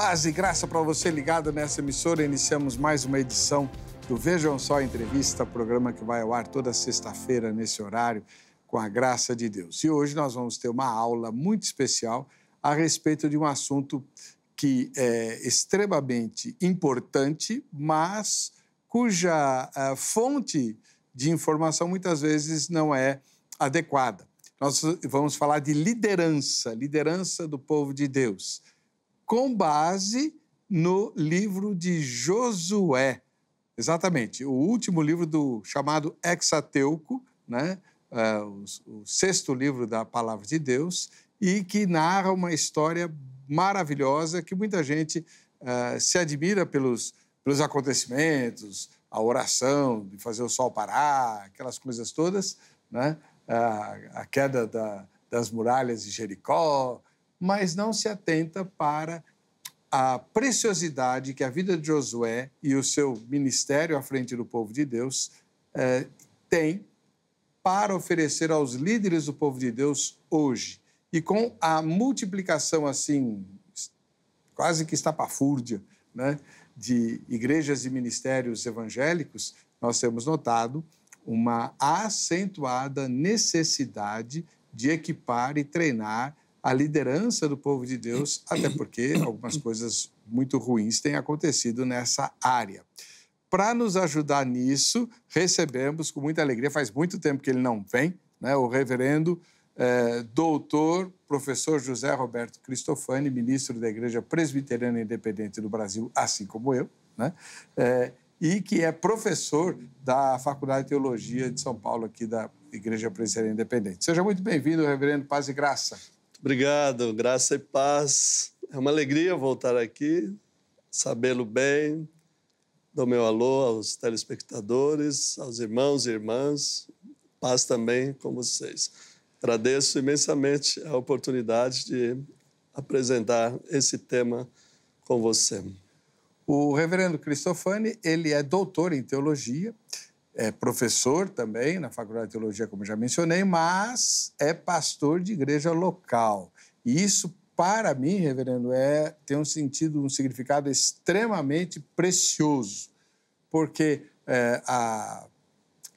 Paz e graça para você ligado nessa emissora. Iniciamos mais uma edição do Vejam Só Entrevista, programa que vai ao ar toda sexta-feira nesse horário, com a graça de Deus. E hoje nós vamos ter uma aula muito especial a respeito de um assunto que é extremamente importante, mas cuja fonte de informação muitas vezes não é adequada. Nós vamos falar de liderança do povo de Deus, com base no livro de Josué. Exatamente, o último livro do chamado Hexateuco, né? O sexto livro da Palavra de Deus, e que narra uma história maravilhosa que muita gente se admira pelos acontecimentos, a oração, de fazer o sol parar, aquelas coisas todas, né? A queda das muralhas de Jericó, mas não se atenta para a preciosidade que a vida de Josué e o seu ministério à frente do povo de Deus tem para oferecer aos líderes do povo de Deus hoje. E com a multiplicação, assim, quase que estapafúrdia, né, de igrejas e ministérios evangélicos, nós temos notado uma acentuada necessidade de equipar e treinar a liderança do povo de Deus, até porque algumas coisas muito ruins têm acontecido nessa área. Para nos ajudar nisso, recebemos com muita alegria, faz muito tempo que ele não vem, né, o reverendo doutor, professor José Roberto Cristofani, ministro da Igreja Presbiteriana Independente do Brasil, assim como eu, né, e que é professor da Faculdade de Teologia de São Paulo, aqui da Igreja Presbiteriana Independente. Seja muito bem-vindo, reverendo, paz e graça. Obrigado, graça e paz. É uma alegria voltar aqui, sabê-lo bem. Dou meu alô aos telespectadores, aos irmãos e irmãs. Paz também com vocês. Agradeço imensamente a oportunidade de apresentar esse tema com você. O reverendo Cristofani, ele é doutor em teologia, é professor também na Faculdade de Teologia, como já mencionei, mas é pastor de igreja local. E isso, para mim, reverendo, tem um significado extremamente precioso, porque a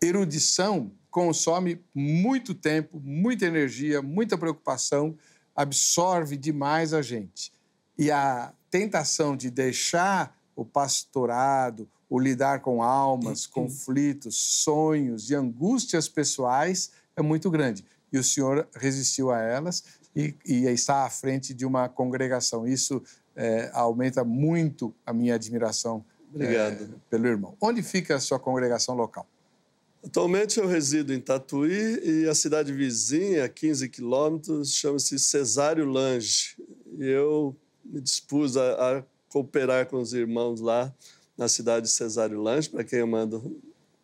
erudição consome muito tempo, muita energia, muita preocupação, absorve demais a gente. E a tentação de deixar o pastorado, o lidar com almas, conflitos, sonhos e angústias pessoais é muito grande. E o senhor resistiu a elas e está à frente de uma congregação. Isso aumenta muito a minha admiração pelo irmão. Onde fica a sua congregação local? Atualmente eu resido em Tatuí e a cidade vizinha, a 15 quilômetros, chama-se Cesário Lange. E eu me dispus a cooperar com os irmãos lá na cidade de Cesário Lange, para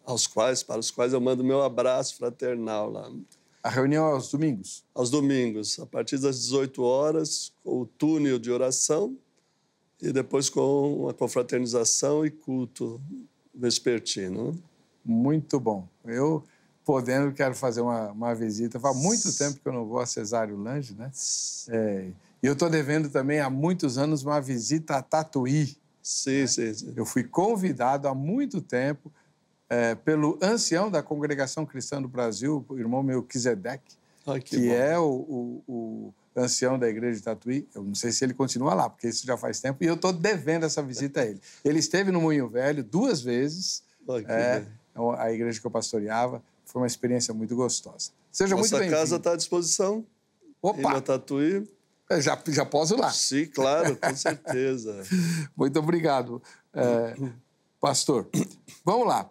os quais eu mando meu abraço fraternal lá. A reunião é aos domingos? Aos domingos, a partir das 18 horas, com o túnel de oração e depois com uma confraternização e culto vespertino. Muito bom. Eu, podendo, quero fazer uma visita. Faz muito tempo que eu não vou a Cesário Lange, né? E eu estou devendo também há muitos anos uma visita a Tatuí. Sim, né? sim. Eu fui convidado há muito tempo pelo ancião da Congregação Cristã do Brasil, o irmão Melquisedeque, que é o ancião da igreja de Tatuí. Eu não sei se ele continua lá, porque isso já faz tempo, e eu estou devendo essa visita a ele. Ele esteve no Moinho Velho 2 vezes, a igreja que eu pastoreava. Foi uma experiência muito gostosa. Seja muito bem-vindo. Nossa casa está à disposição. Opa! Em Tatuí. Já posso lá. Sim, claro, com certeza. Muito obrigado, pastor. Vamos lá.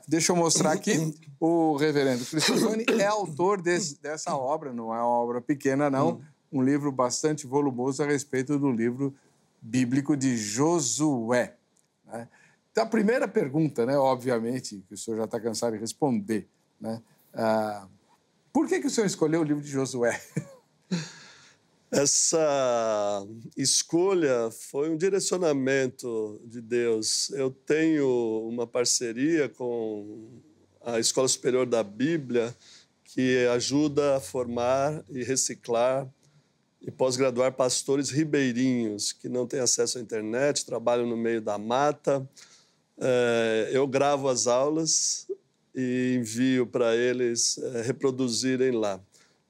Deixa eu mostrar aqui. O reverendo Cristofani é autor dessa obra, não é uma obra pequena, não. Um livro bastante volumoso a respeito do livro bíblico de Josué. Né? Então, a primeira pergunta, né, obviamente, que o senhor já está cansado de responder, né? Por que o senhor escolheu o livro de Josué? Essa escolha foi um direcionamento de Deus. Eu tenho uma parceria com a Escola Superior da Bíblia, que ajuda a formar e reciclar e pós-graduar pastores ribeirinhos que não têm acesso à internet, trabalham no meio da mata. Eu gravo as aulas e envio para eles reproduzirem lá.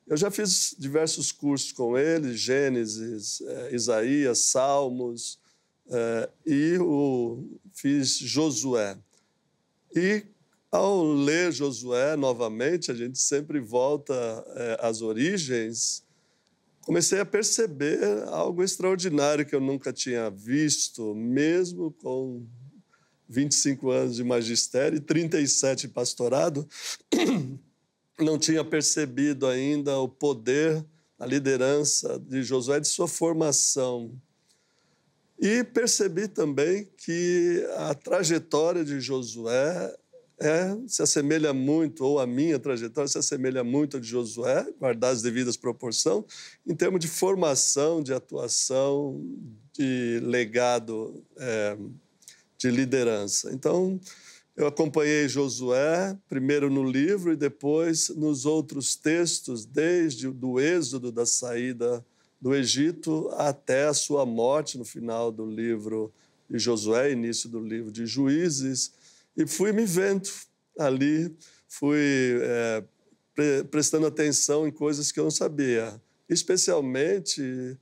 Eu já fiz diversos cursos com eles, Gênesis, Isaías, Salmos, e fiz Josué. E, ao ler Josué novamente, a gente sempre volta às origens, comecei a perceber algo extraordinário que eu nunca tinha visto, mesmo com 25 anos de magistério e 37 de pastorado, não tinha percebido ainda o poder, a liderança de Josué, de sua formação. E percebi também que a trajetória de Josué se assemelha muito, ou a minha trajetória se assemelha muito a de Josué, guardar as devidas proporções, em termos de formação, de atuação, de legado, de liderança. Então, eu acompanhei Josué, primeiro no livro e depois nos outros textos, desde o Êxodo, da saída do Egito, até a sua morte no final do livro de Josué, início do livro de Juízes, e fui me vendo ali, fui prestando atenção em coisas que eu não sabia, especialmente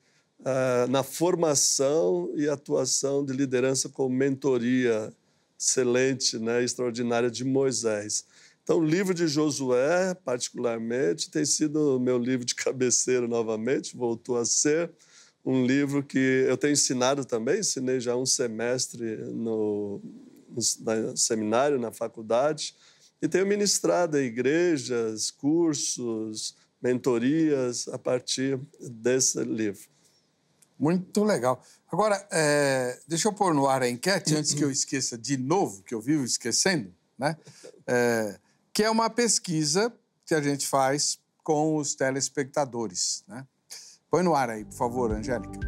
na formação e atuação de liderança com mentoria excelente, né, extraordinária de Moisés. Então, o livro de Josué, particularmente, tem sido o meu livro de cabeceira novamente, voltou a ser um livro que eu tenho ensinado também, ensinei já um semestre no seminário, na faculdade, e tenho ministrado em igrejas, cursos, mentorias, a partir desse livro. Muito legal. Agora, deixa eu pôr no ar a enquete, antes que eu esqueça de novo, que eu vivo esquecendo, né? Que é uma pesquisa que a gente faz com os telespectadores, né? Põe no ar aí, por favor, Angélica.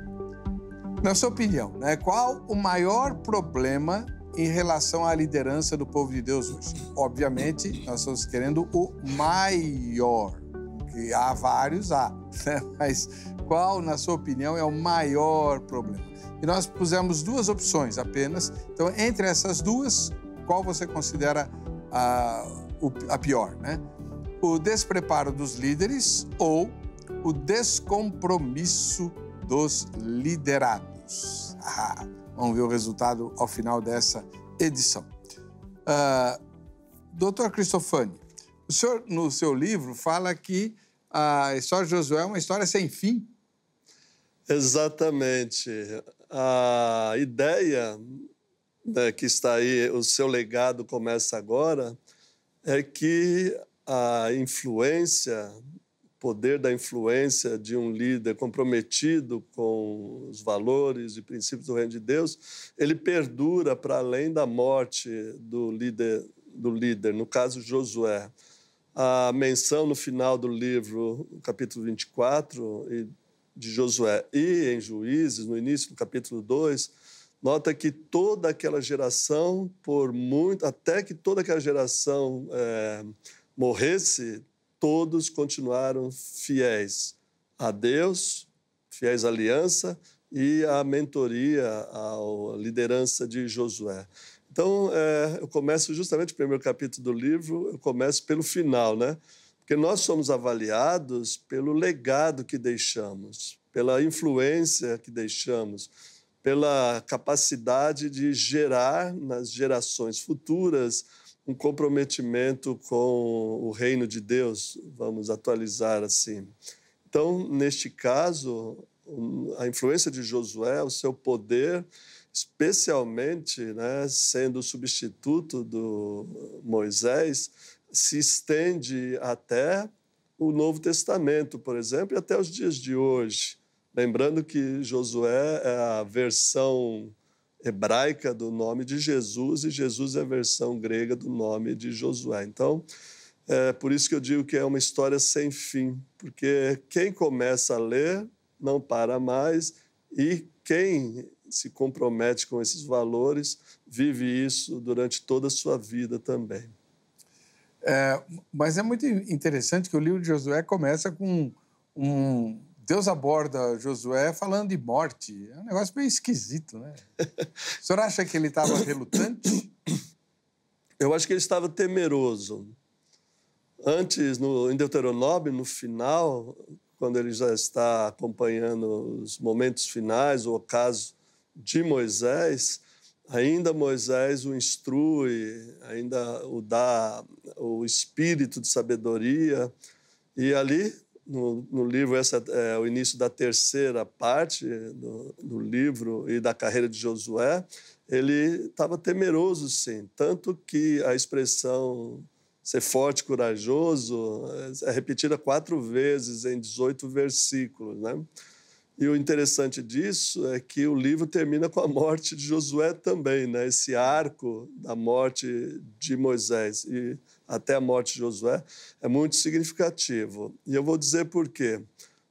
Na sua opinião, né, qual o maior problema em relação à liderança do povo de Deus hoje? Obviamente, nós estamos querendo o maior, que há vários, né? Mas qual, na sua opinião, é o maior problema? E nós pusemos duas opções apenas. Então, entre essas duas, qual você considera a pior, né? O despreparo dos líderes ou o descompromisso dos liderados? Vamos ver o resultado ao final dessa edição. Doutor Cristofani, o senhor, no seu livro, fala que a história de Josué é uma história sem fim. Exatamente. A ideia, né, que está aí, o seu legado começa agora, é que a influência, o poder da influência de um líder comprometido com os valores e princípios do reino de Deus, ele perdura para além da morte do líder, no caso Josué. A menção no final do livro, no capítulo 24, de Josué, e em Juízes, no início do capítulo 2, nota que toda aquela geração, até que toda aquela geração morresse, todos continuaram fiéis a Deus, fiéis à aliança e à mentoria, à liderança de Josué. Então, eu começo justamente o primeiro capítulo do livro, eu começo pelo final, né? Porque nós somos avaliados pelo legado que deixamos, pela influência que deixamos, pela capacidade de gerar nas gerações futuras um comprometimento com o reino de Deus, vamos atualizar assim. Então, neste caso, a influência de Josué, o seu poder, especialmente, né, sendo o substituto do Moisés, se estende até o Novo Testamento, por exemplo, e até os dias de hoje. Lembrando que Josué é a versão hebraica do nome de Jesus e Jesus é a versão grega do nome de Josué. Então, é por isso que eu digo que é uma história sem fim, porque quem começa a ler não para mais e quem se compromete com esses valores vive isso durante toda a sua vida também. Mas é muito interessante que o livro de Josué começa com um Deus aborda Josué falando de morte. É um negócio meio esquisito, né? O senhor acha que ele estava relutante? Eu acho que ele estava temeroso. Antes, em Deuteronômio, no final, quando ele já está acompanhando os momentos finais, o ocaso de Moisés, ainda Moisés o instrui, ainda o dá o espírito de sabedoria. E ali, no livro, esse é o início da terceira parte do livro e da carreira de Josué, ele estava temeroso, sim. Tanto que a expressão ser forte e corajoso é repetida 4 vezes em 18 versículos, né? E o interessante disso é que o livro termina com a morte de Josué também, né? Esse arco da morte de Moisés e até a morte de Josué é muito significativo. E eu vou dizer por quê.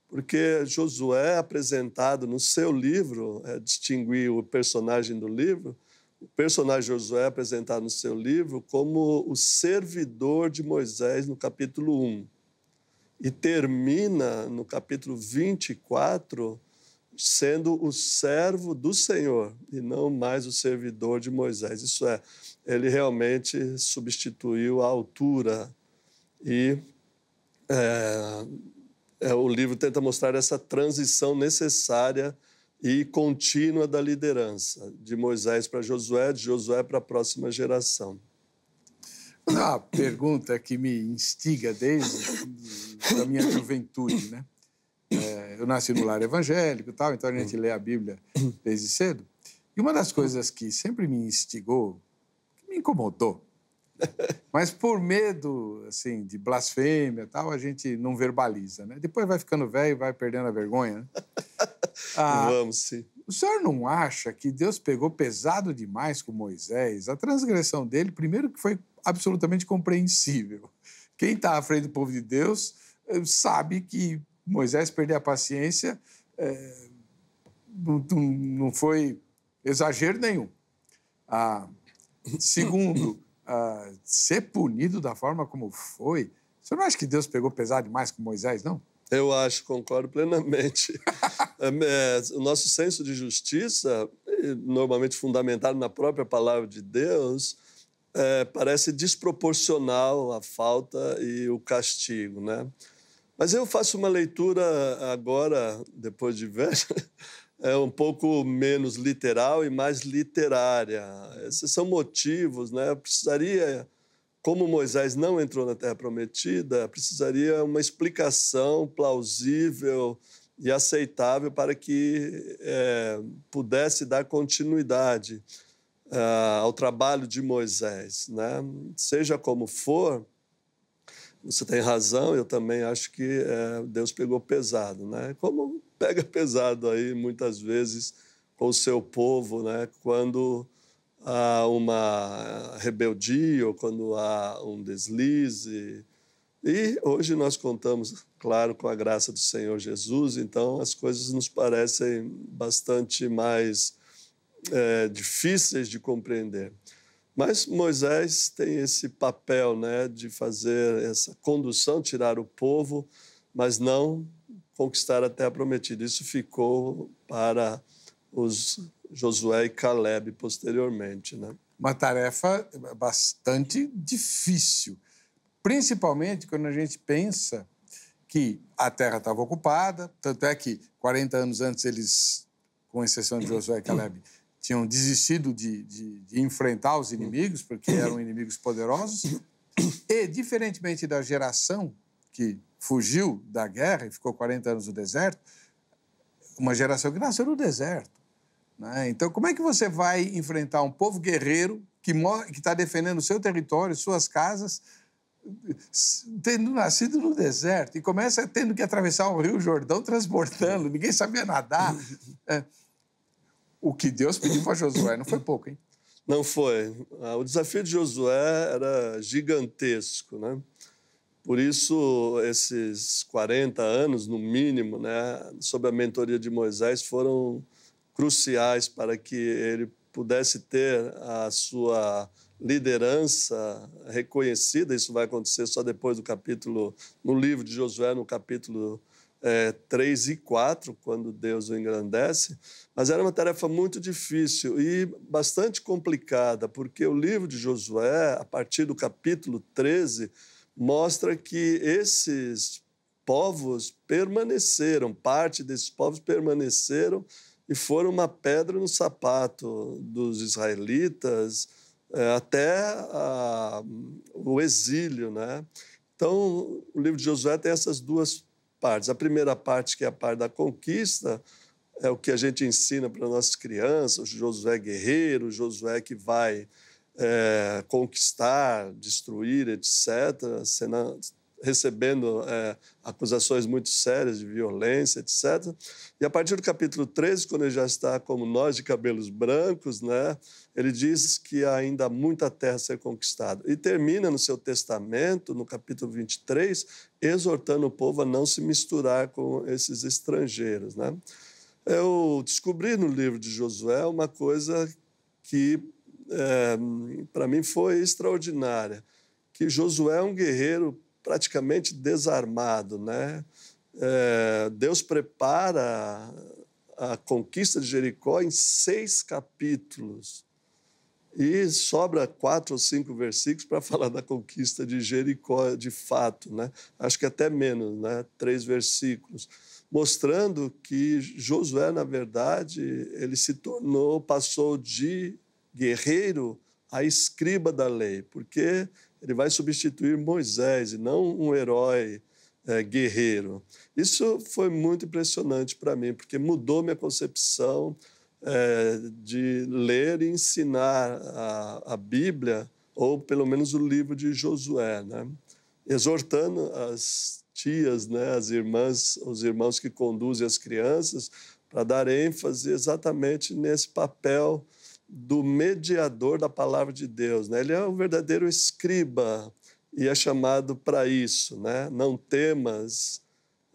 Porque Josué é apresentado no seu livro, distinguir o personagem do livro, o personagem Josué é apresentado no seu livro como o servidor de Moisés no capítulo 1. E termina no capítulo 24 sendo o servo do Senhor e não mais o servidor de Moisés. Isso é, ele realmente substituiu a altura e o livro tenta mostrar essa transição necessária e contínua da liderança, de Moisés para Josué, de Josué para a próxima geração. Uma pergunta que me instiga desde a minha juventude, né? Eu nasci no lar evangélico e tal, então a gente lê a Bíblia desde cedo. E uma das coisas que sempre me instigou, que me incomodou, mas por medo assim, de blasfêmia e tal, a gente não verbaliza, né? Depois vai ficando velho e vai perdendo a vergonha, né? Vamos, sim. O senhor não acha que Deus pegou pesado demais com Moisés? A transgressão dele, primeiro que foi absolutamente compreensível. Quem está à frente do povo de Deus sabe que Moisés perder a paciência não foi exagero nenhum. Segundo, ser punido da forma como foi. O senhor não acha que Deus pegou pesado demais com Moisés, não? Eu acho, concordo plenamente. O nosso senso de justiça, normalmente fundamentado na própria palavra de Deus, parece desproporcional à falta e o castigo, né? Mas eu faço uma leitura agora, depois de velho, um pouco menos literal e mais literária. Esses são motivos, né? Precisaria, como Moisés não entrou na Terra Prometida, precisaria uma explicação plausível e aceitável para que pudesse dar continuidade ao trabalho de Moisés, né? Seja como for, você tem razão, eu também acho que Deus pegou pesado, né? Como pega pesado aí muitas vezes com o seu povo, né? Quando há uma rebeldia ou quando há um deslize. E hoje nós contamos, claro, com a graça do Senhor Jesus, então as coisas nos parecem bastante mais difíceis de compreender. Mas Moisés tem esse papel, né, de fazer essa condução, tirar o povo, mas não conquistar a Terra Prometida. Isso ficou para os Josué e Caleb posteriormente, né? Uma tarefa bastante difícil, principalmente quando a gente pensa que a terra estava ocupada, tanto é que 40 anos antes eles, com exceção de Josué e Caleb, tinham desistido de enfrentar os inimigos, porque eram inimigos poderosos. E, diferentemente da geração que fugiu da guerra e ficou 40 anos no deserto, uma geração que nasceu no deserto, né? Então, como é que você vai enfrentar um povo guerreiro que está defendendo o seu território, suas casas, tendo nascido no deserto, e começa tendo que atravessar o Rio Jordão transbordando, ninguém sabia nadar? O que Deus pediu para Josué não foi pouco, hein? Não foi. O desafio de Josué era gigantesco, né? Por isso, esses 40 anos, no mínimo, né, sob a mentoria de Moisés, foram cruciais para que ele pudesse ter a sua liderança reconhecida. Isso vai acontecer só depois do capítulo, no livro de Josué, no capítulo 3 e 4, quando Deus o engrandece, mas era uma tarefa muito difícil e bastante complicada, porque o livro de Josué, a partir do capítulo 13, mostra que esses povos permaneceram, parte desses povos permaneceram e foram uma pedra no sapato dos israelitas até o exílio, né? Então, o livro de Josué tem essas duas partes. A primeira parte, que é a parte da conquista, é o que a gente ensina para nossas crianças, o Josué guerreiro, o Josué que vai conquistar, destruir, etc., recebendo acusações muito sérias de violência, etc. E a partir do capítulo 13, quando ele já está como nós de cabelos brancos, né, ele diz que ainda há muita terra a ser conquistada. E termina no seu testamento, no capítulo 23, exortando o povo a não se misturar com esses estrangeiros, né? Eu descobri no livro de Josué uma coisa que, para mim, foi extraordinária, que Josué é um guerreiro praticamente desarmado, né? Deus prepara a conquista de Jericó em 6 capítulos e sobra 4 ou 5 versículos para falar da conquista de Jericó de fato, né? Acho que até menos, né? 3 versículos, mostrando que Josué, na verdade, ele passou de guerreiro a escriba da lei, porque ele vai substituir Moisés e não um herói guerreiro. Isso foi muito impressionante para mim, porque mudou minha concepção de ler e ensinar a Bíblia, ou pelo menos o livro de Josué, né? Exortando as tias, né, as irmãs, os irmãos que conduzem as crianças, para dar ênfase exatamente nesse papel do mediador da palavra de Deus, né? Ele é o verdadeiro escriba e é chamado para isso, né? Não temas,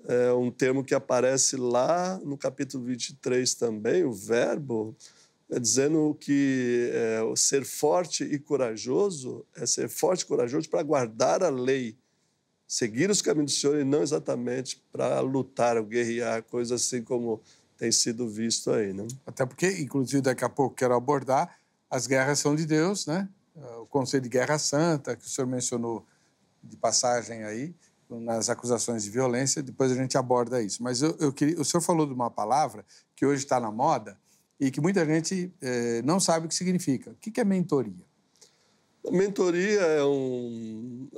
é um termo que aparece lá no capítulo 23 também, o verbo, dizendo que ser forte e corajoso é ser forte e corajoso para guardar a lei, seguir os caminhos do Senhor e não exatamente para lutar ou guerrear, coisa assim como tem sido visto aí, né? Até porque, inclusive, daqui a pouco quero abordar, as guerras são de Deus, né? O Conselho de Guerra Santa, que o senhor mencionou de passagem aí, nas acusações de violência, depois a gente aborda isso. Mas eu queria, o senhor falou de uma palavra que hoje está na moda e que muita gente não sabe o que significa. O que é mentoria? Mentoria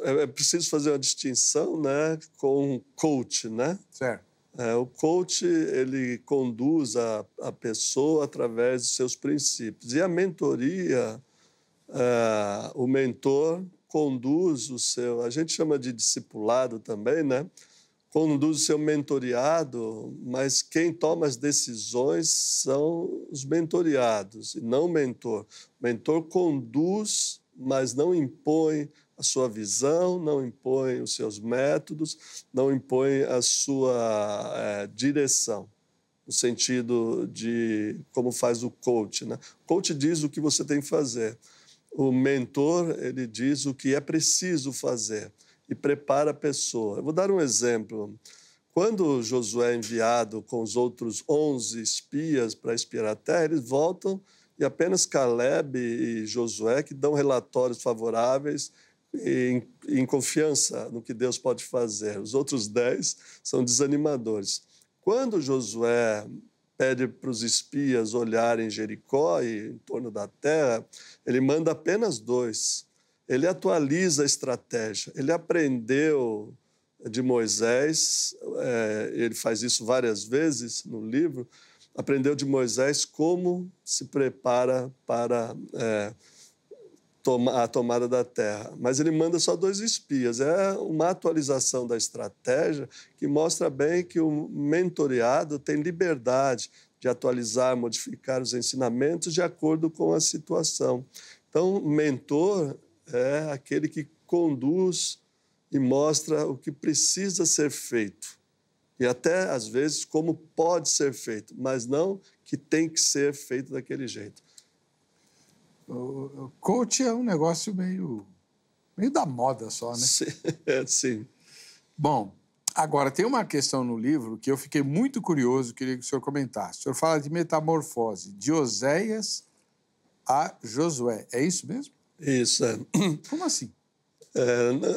é preciso fazer uma distinção, né, com coach, né? Certo. O coach, ele conduz a pessoa através dos seus princípios. E a mentoria, o mentor conduz o seu... A gente chama de discipulado também, né? Conduz o seu mentoriado, mas quem toma as decisões são os mentoriados, e não o mentor. O mentor conduz, mas não impõe a sua visão, não impõe os seus métodos, não impõe a sua direção, no sentido de como faz o coach, né? O coach diz o que você tem que fazer. O mentor, ele diz o que é preciso fazer e prepara a pessoa. Eu vou dar um exemplo. Quando Josué é enviado com os outros 11 espias para espiar a terra, eles voltam e apenas Caleb e Josué que dão relatórios favoráveis em confiança no que Deus pode fazer. Os outros 10 são desanimadores. Quando Josué pede para os espias olharem Jericó e em torno da terra, ele manda apenas 2. Ele atualiza a estratégia. Ele aprendeu de Moisés, ele faz isso várias vezes no livro, aprendeu de Moisés como se prepara para a tomada da terra. Mas ele manda só 2 espias. É uma atualização da estratégia que mostra bem que o mentoreado tem liberdade de atualizar, modificar os ensinamentos de acordo com a situação. Então, mentor é aquele que conduz e mostra o que precisa ser feito. E até, às vezes, como pode ser feito, mas não que tem que ser feito daquele jeito. O coach é um negócio meio da moda só, né? Sim. Sim. Bom, Agora, tem uma questão no livro que eu fiquei muito curioso, queria que o senhor comentasse. O senhor fala de metamorfose, de Oséias a Josué. É isso mesmo? Isso, é. Como assim?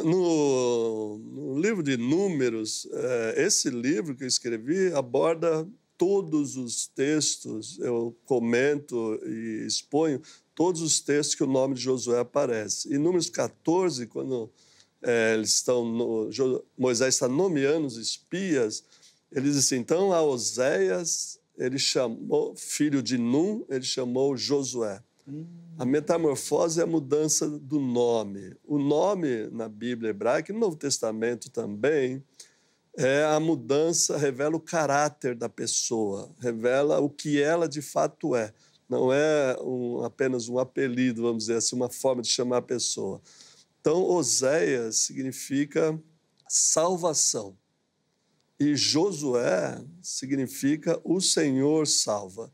No livro de Números, esse livro que eu escrevi aborda todos os textos, eu comento e exponho todos os textos que o nome de Josué aparece. Em Números 14, quando Moisés está nomeando os espias, ele diz assim, então a Oséias, ele chamou, filho de Num, ele chamou Josué. A metamorfose é a mudança do nome. O nome na Bíblia hebraica e no Novo Testamento também é a mudança, revela o caráter da pessoa, revela o que ela de fato é. Não é apenas um apelido, vamos dizer assim, uma forma de chamar a pessoa. Então, Oséias significa salvação e Josué significa o Senhor salva.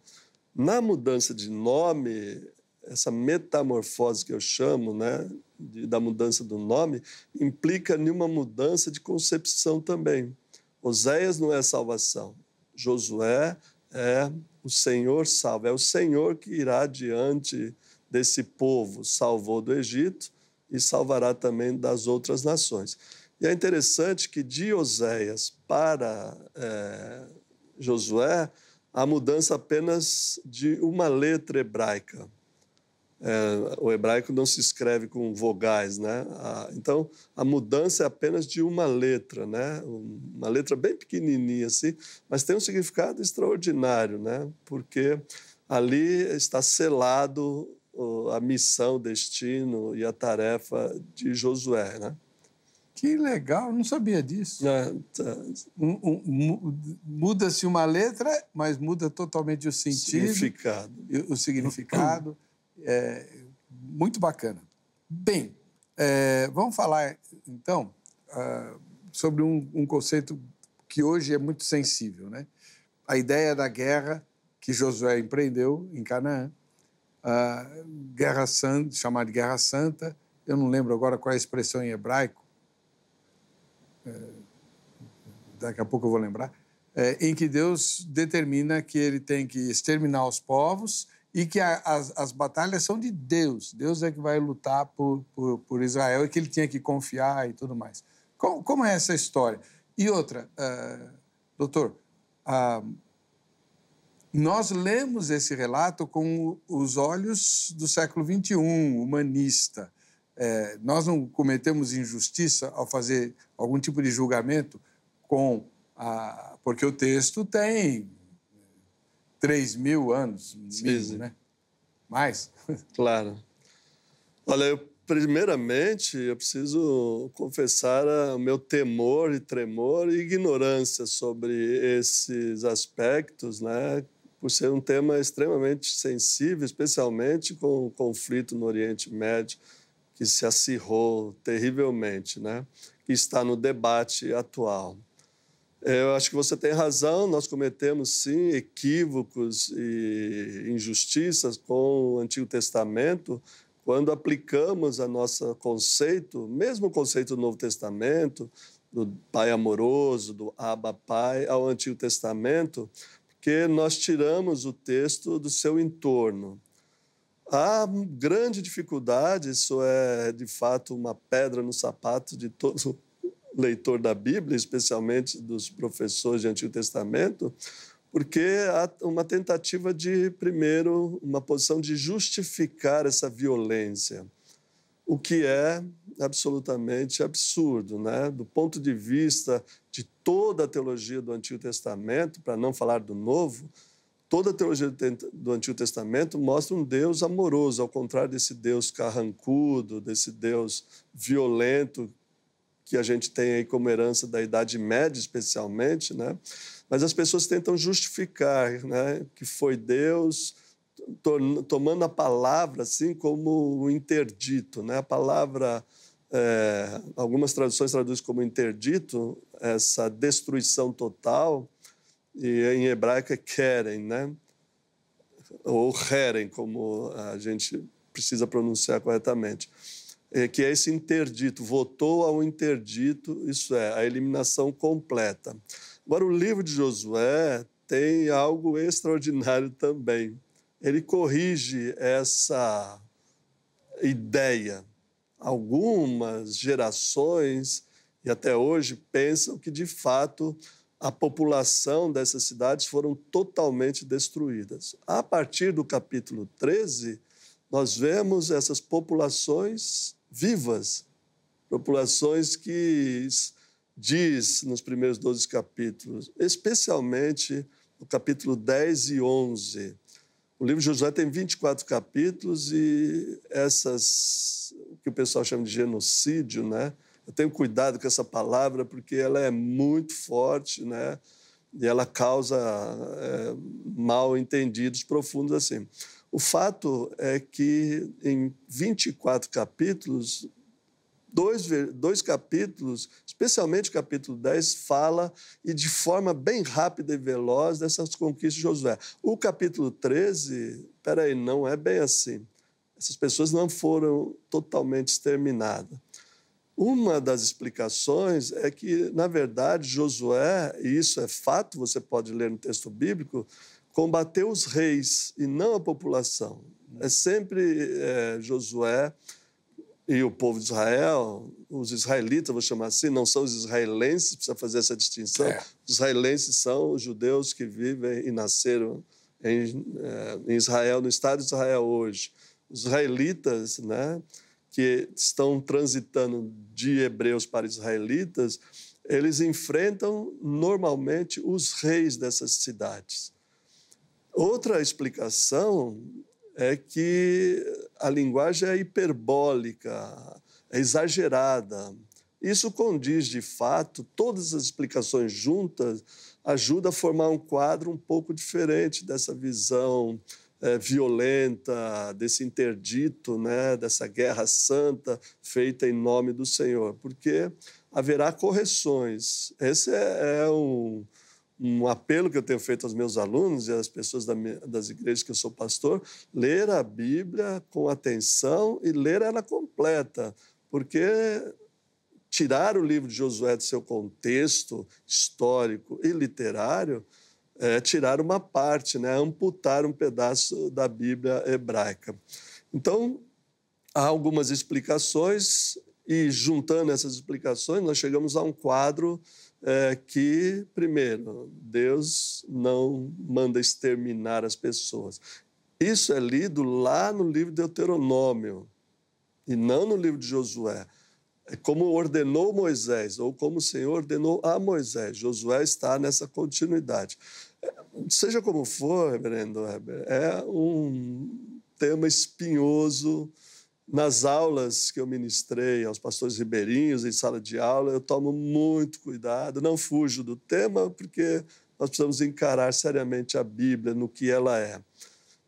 Na mudança de nome, essa metamorfose que eu chamo, né, da mudança do nome, implica em uma mudança de concepção também. Oséias não é salvação, Josué é o Senhor salva, é o Senhor que irá diante desse povo, salvou do Egito e salvará também das outras nações. E é interessante que de Oséias para Josué, a mudança apenas de uma letra hebraica. O hebraico não se escreve com vogais, né? Então, a mudança é apenas de uma letra, né? Uma letra bem pequenininha, assim, mas tem um significado extraordinário, né? Porque ali está selado a missão, o destino e a tarefa de Josué, né? Que legal, não sabia disso. Muda-se uma letra, mas muda totalmente o sentido. O significado. Muito bacana. Bem, vamos falar, então, sobre um conceito que hoje é muito sensível, né? A ideia da guerra que Josué empreendeu em Canaã, Guerra Santa, chamada de Guerra Santa, eu não lembro agora qual é a expressão em hebraico, daqui a pouco eu vou lembrar, em que Deus determina que ele tem que exterminar os povos e que as batalhas são de Deus. Deus é que vai lutar por Israel e que ele tinha que confiar e tudo mais. Como é essa história? E outra, doutor, nós lemos esse relato com os olhos do século XXI, humanista. Nós não cometemos injustiça ao fazer algum tipo de julgamento porque o texto tem 3.000 anos, mínimo, né? Mais? Claro. Olha, primeiramente, eu preciso confessar o meu temor e tremor e ignorância sobre esses aspectos, né? Por ser um tema extremamente sensível, especialmente com o conflito no Oriente Médio, que se acirrou terrivelmente, né? Que está no debate atual. Eu acho que você tem razão, nós cometemos, sim, equívocos e injustiças com o Antigo Testamento quando aplicamos a nosso conceito, mesmo o conceito do Novo Testamento, do Pai amoroso, do Abba Pai, ao Antigo Testamento, porque nós tiramos o texto do seu entorno. Há grande dificuldade, isso é, de fato, uma pedra no sapato de todo leitor da Bíblia, especialmente dos professores de Antigo Testamento, porque há uma tentativa de, primeiro, uma posição de justificar essa violência, o que é absolutamente absurdo, né? Do ponto de vista de toda a teologia do Antigo Testamento, para não falar do Novo, toda a teologia do Antigo Testamento mostra um Deus amoroso, ao contrário desse Deus carrancudo, desse Deus violento, que a gente tem aí como herança da Idade Média, especialmente, né? Mas as pessoas tentam justificar, né, que foi Deus tomando a palavra assim como um interdito, né? A palavra, algumas traduções traduzem como interdito, essa destruição total, e em hebraico é keren, né? Ou heren, como a gente precisa pronunciar corretamente. que é esse interdito, votou ao interdito, isso é, a eliminação completa. Agora, o livro de Josué tem algo extraordinário também. Ele corrige essa ideia. Algumas gerações, e até hoje, pensam que, de fato, a população dessas cidades foram totalmente destruídas. A partir do capítulo 13, nós vemos essas populações vivas, populações que diz nos primeiros 12 capítulos, especialmente no capítulo 10 e 11. O livro de Josué tem 24 capítulos e o que o pessoal chama de genocídio, né? Eu tenho cuidado com essa palavra porque ela é muito forte, né? E ela causa mal entendidos profundos assim. O fato é que em 24 capítulos, dois capítulos, especialmente o capítulo 10, fala e de forma bem rápida e veloz dessas conquistas de Josué. O capítulo 13, não é bem assim. Essas pessoas não foram totalmente exterminadas. Uma das explicações é que, na verdade, Josué, e isso é fato, você pode ler no texto bíblico, combateu os reis e não a população. É sempre Josué e o povo de Israel, os israelitas, vou chamar assim, não são os israelenses, precisa fazer essa distinção. Os israelenses são os judeus que vivem e nasceram em Israel, no Estado de Israel hoje. Os israelitas, né, que estão transitando de hebreus para israelitas, eles enfrentam normalmente os reis dessas cidades. Outra explicação é que a linguagem é hiperbólica, é exagerada. Isso condiz, de fato, todas as explicações juntas ajudam a formar um quadro um pouco diferente dessa visão violenta, desse interdito, né, dessa guerra santa feita em nome do Senhor, porque haverá correções. Esse é um apelo que eu tenho feito aos meus alunos e às pessoas das igrejas que eu sou pastor, ler a Bíblia com atenção e ler ela completa, porque tirar o livro de Josué do seu contexto histórico e literário é tirar uma parte, né? Amputar um pedaço da Bíblia hebraica. Então, há algumas explicações e, juntando essas explicações, nós chegamos a um quadro que, primeiro, Deus não manda exterminar as pessoas. Isso é lido lá no livro de Deuteronômio e não no livro de Josué. É como ordenou Moisés, ou como o Senhor ordenou a Moisés. Josué está nessa continuidade. Seja como for, reverendo Heber, é um tema espinhoso. Nas aulas que eu ministrei aos pastores ribeirinhos, em sala de aula, eu tomo muito cuidado, não fujo do tema, porque nós precisamos encarar seriamente a Bíblia no que ela é.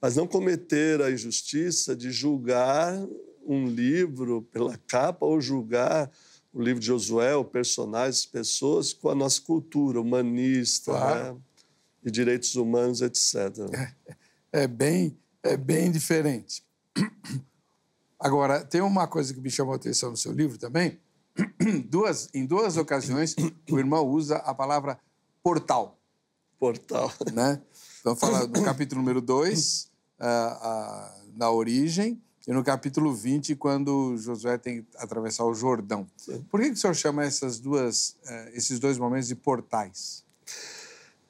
Mas não cometer a injustiça de julgar um livro pela capa ou julgar o livro de Josué, o personagem, as pessoas, com a nossa cultura humanista, claro, né? E direitos humanos, etc. É bem diferente. Agora, tem uma coisa que me chamou a atenção no seu livro também. Em duas ocasiões, o irmão usa a palavra portal. Portal. Né? Então, fala no capítulo número 2, na origem, e no capítulo 20, quando Josué tem que atravessar o Jordão. Sim. Por que o senhor chama esses dois momentos de portais?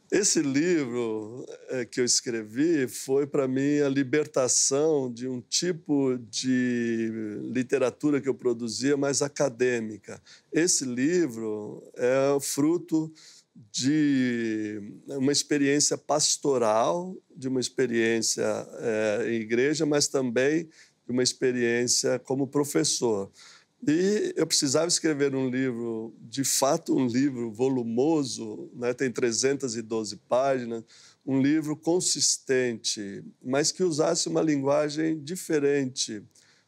Esse livro que eu escrevi foi, para mim, a libertação de um tipo de literatura que eu produzia mais acadêmica. Esse livro é fruto de uma experiência pastoral, de uma experiência em igreja, mas também de uma experiência como professor. E eu precisava escrever um livro, de fato um livro volumoso, né? Tem 312 páginas, um livro consistente, mas que usasse uma linguagem diferente,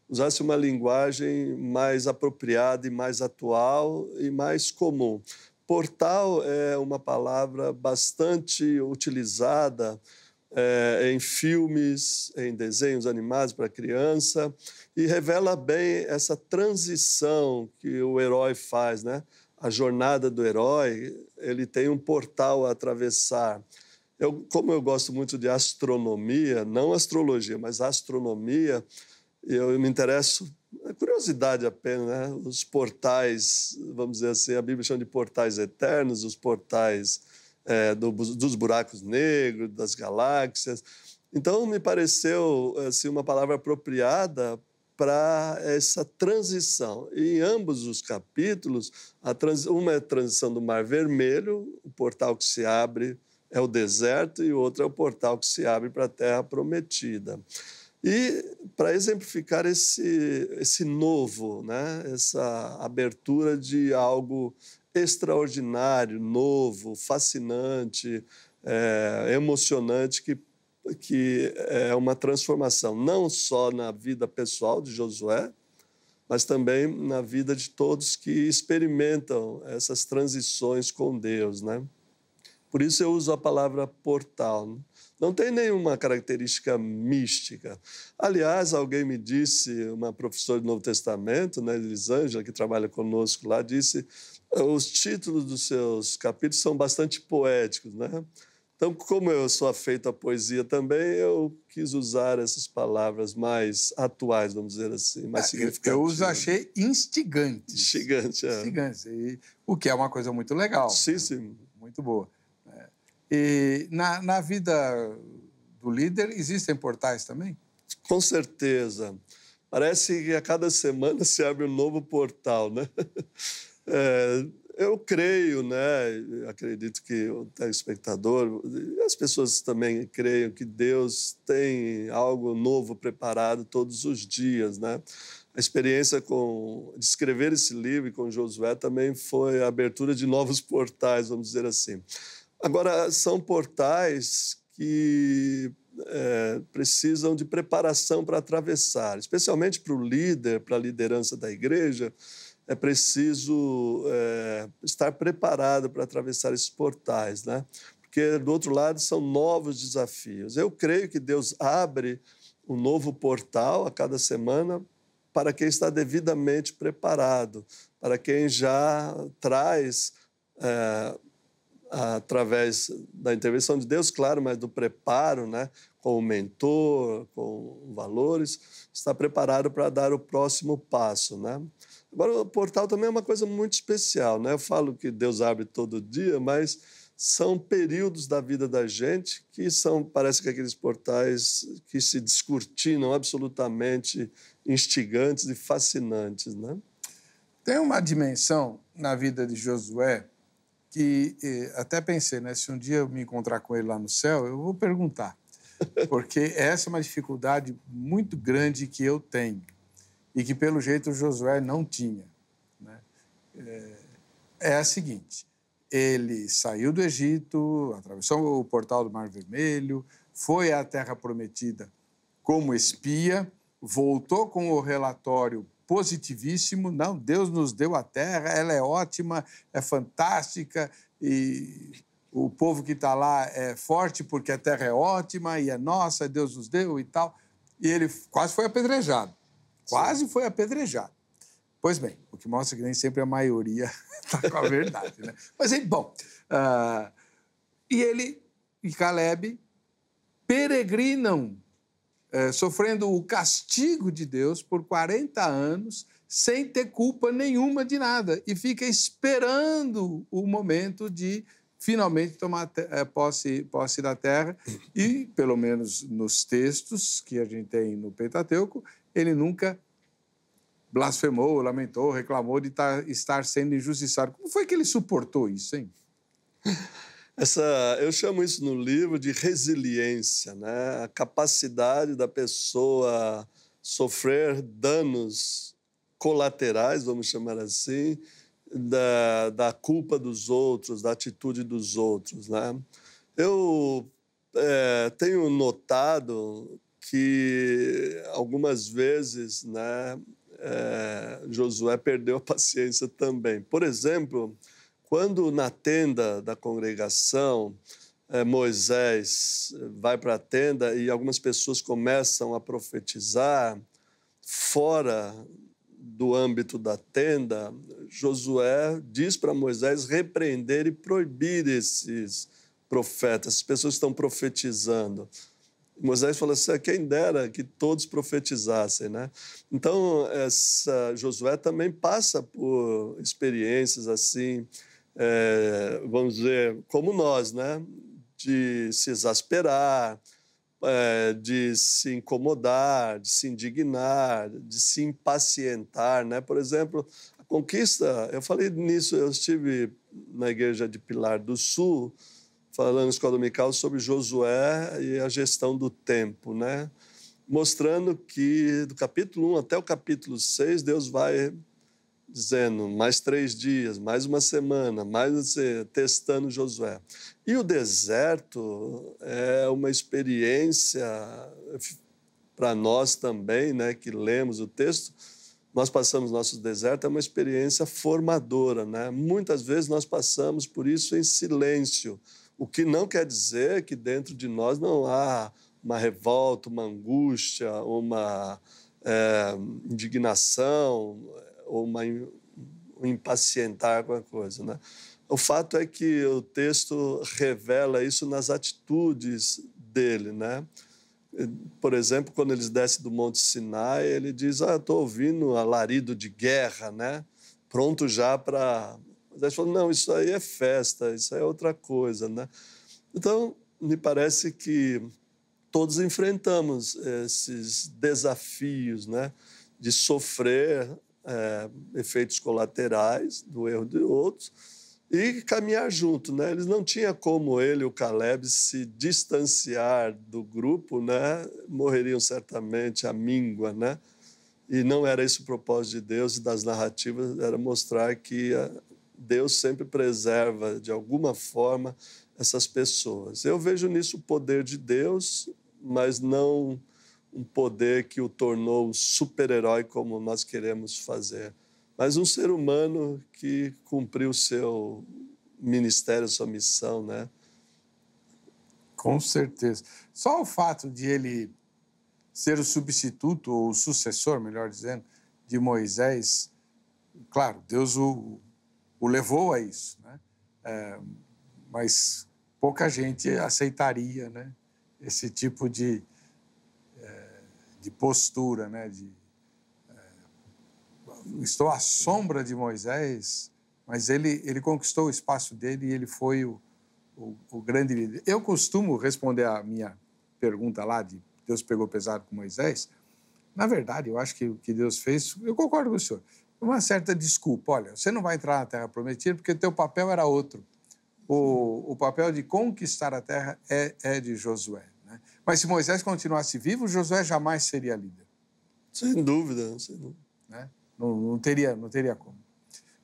usasse uma linguagem mais apropriada e mais atual e mais comum. Portal é uma palavra bastante utilizada em filmes, em desenhos animados para criança, e revela bem essa transição que o herói faz, né? A jornada do herói, ele tem um portal a atravessar. Como eu gosto muito de astronomia, não astrologia, mas astronomia, eu me interesso, é curiosidade apenas, né? Os portais, vamos dizer assim, a Bíblia chama de portais eternos, os portais dos buracos negros, das galáxias. Então, me pareceu assim, uma palavra apropriada para essa transição. E em ambos os capítulos, uma é a transição do Mar Vermelho, o portal que se abre é o deserto, e o outro é o portal que se abre para a Terra Prometida. E para exemplificar esse novo, né? Essa abertura de algo extraordinário, novo, fascinante, emocionante, que é uma transformação, não só na vida pessoal de Josué, mas também na vida de todos que experimentam essas transições com Deus, né? Por isso eu uso a palavra portal. Não tem nenhuma característica mística. Aliás, alguém me disse, uma professora do Novo Testamento, né, Elisângela, que trabalha conosco lá, disse os títulos dos seus capítulos são bastante poéticos, né? Então, como eu sou afeito à poesia também, eu quis usar essas palavras mais atuais, vamos dizer assim, mais significativas. Eu achei instigantes. Instigante, é. Instigantes, o que é uma coisa muito legal. Sim, sim. Muito boa. E na vida do líder, existem portais também? Com certeza. Parece que a cada semana se abre um novo portal, né? Eu creio, né? Acredito que o telespectador, as pessoas também creem que Deus tem algo novo preparado todos os dias, né? A experiência de escrever esse livro com Josué também foi a abertura de novos portais, vamos dizer assim. Agora, são portais que precisam de preparação para atravessar, especialmente para o líder, para a liderança da igreja. É preciso estar preparado para atravessar esses portais, né? Porque, do outro lado, são novos desafios. Eu creio que Deus abre um novo portal a cada semana para quem está devidamente preparado, para quem já traz, através da intervenção de Deus, claro, mas do preparo, né? Com o mentor, com valores, está preparado para dar o próximo passo, né? Agora, o portal também é uma coisa muito especial, né? Eu falo que Deus abre todo dia, mas são períodos da vida da gente que parece que aqueles portais que se descortinam absolutamente instigantes e fascinantes, né? Tem uma dimensão na vida de Josué que até pensei, né? Se um dia eu me encontrar com ele lá no céu, eu vou perguntar. Porque essa é uma dificuldade muito grande que eu tenho e que, pelo jeito, o Josué não tinha, né? É a seguinte: ele saiu do Egito, atravessou o portal do Mar Vermelho, foi à Terra Prometida como espia, voltou com o relatório positivíssimo. Não, Deus nos deu a terra, ela é ótima, é fantástica, e o povo que está lá é forte porque a terra é ótima e é nossa, Deus nos deu e tal. E ele quase foi apedrejado. Quase foi apedrejado. Pois bem, o que mostra que nem sempre a maioria está com a verdade, né? Mas, bom, e ele e Caleb peregrinam, sofrendo o castigo de Deus por 40 anos, sem ter culpa nenhuma de nada, e fica esperando o momento de finalmente tomar posse da terra. E, pelo menos nos textos que a gente tem no Pentateuco, ele nunca blasfemou, lamentou, reclamou de estar sendo injustiçado. Como foi que ele suportou isso, hein? Eu chamo isso no livro de resiliência, né? A capacidade da pessoa sofrer danos colaterais, vamos chamar assim, da culpa dos outros, da atitude dos outros, né? Eu tenho notado que algumas vezes, né, Josué perdeu a paciência também. Por exemplo, quando na tenda da congregação Moisés vai para a tenda e algumas pessoas começam a profetizar fora do âmbito da tenda, Josué diz para Moisés repreender e proibir esses profetas, as pessoas que estão profetizando. Moisés falou assim, quem dera que todos profetizassem, né? Então, Josué também passa por experiências assim, vamos dizer, como nós, né? De se exasperar, de se incomodar, de se indignar, de se impacientar, né? Por exemplo, a conquista, eu falei nisso, eu estive na igreja de Pilar do Sul, falando na escola dominical sobre Josué e a gestão do tempo, né? Mostrando que do capítulo 1 até o capítulo 6, Deus vai dizendo mais 3 dias, mais uma semana, mais testando Josué. E o deserto é uma experiência para nós também, né, que lemos o texto, nós passamos nosso deserto, é uma experiência formadora, né? Muitas vezes nós passamos por isso em silêncio, o que não quer dizer que dentro de nós não há uma revolta, uma angústia, uma indignação, ou um impacientar com a coisa, né? O fato é que o texto revela isso nas atitudes dele, né? Por exemplo, quando eles descem do Monte Sinai, ele diz, estou ouvindo alarido de guerra, né? Pronto já para... Moisés falou, não, isso aí é festa, isso aí é outra coisa, né? Então, me parece que todos enfrentamos esses desafios, né? De sofrer efeitos colaterais do erro de outros e caminhar junto, né? Eles não tinham como ele e o Caleb se distanciar do grupo, né? Morreriam certamente à míngua, né? E não era esse o propósito de Deus e das narrativas, era mostrar que Deus sempre preserva, de alguma forma, essas pessoas. Eu vejo nisso o poder de Deus, mas não um poder que o tornou um super-herói como nós queremos fazer, mas um ser humano que cumpriu o seu ministério, sua missão, né? Com certeza. Só o fato de ele ser o substituto, ou o sucessor, melhor dizendo, de Moisés, claro, Deus o levou a isso, né? Mas pouca gente aceitaria, né? Esse tipo de postura, né? Estou à sombra de Moisés, mas ele conquistou o espaço dele e ele foi o grande líder. Eu costumo responder a minha pergunta lá de Deus pegou pesado com Moisés. Na verdade, eu acho que o que Deus fez, eu concordo com o senhor, uma certa desculpa. Olha, você não vai entrar na Terra Prometida porque teu papel era outro. O papel de conquistar a terra é de Josué, né? Mas se Moisés continuasse vivo, Josué jamais seria líder. Sem dúvida, sem dúvida. Né? Não teria como.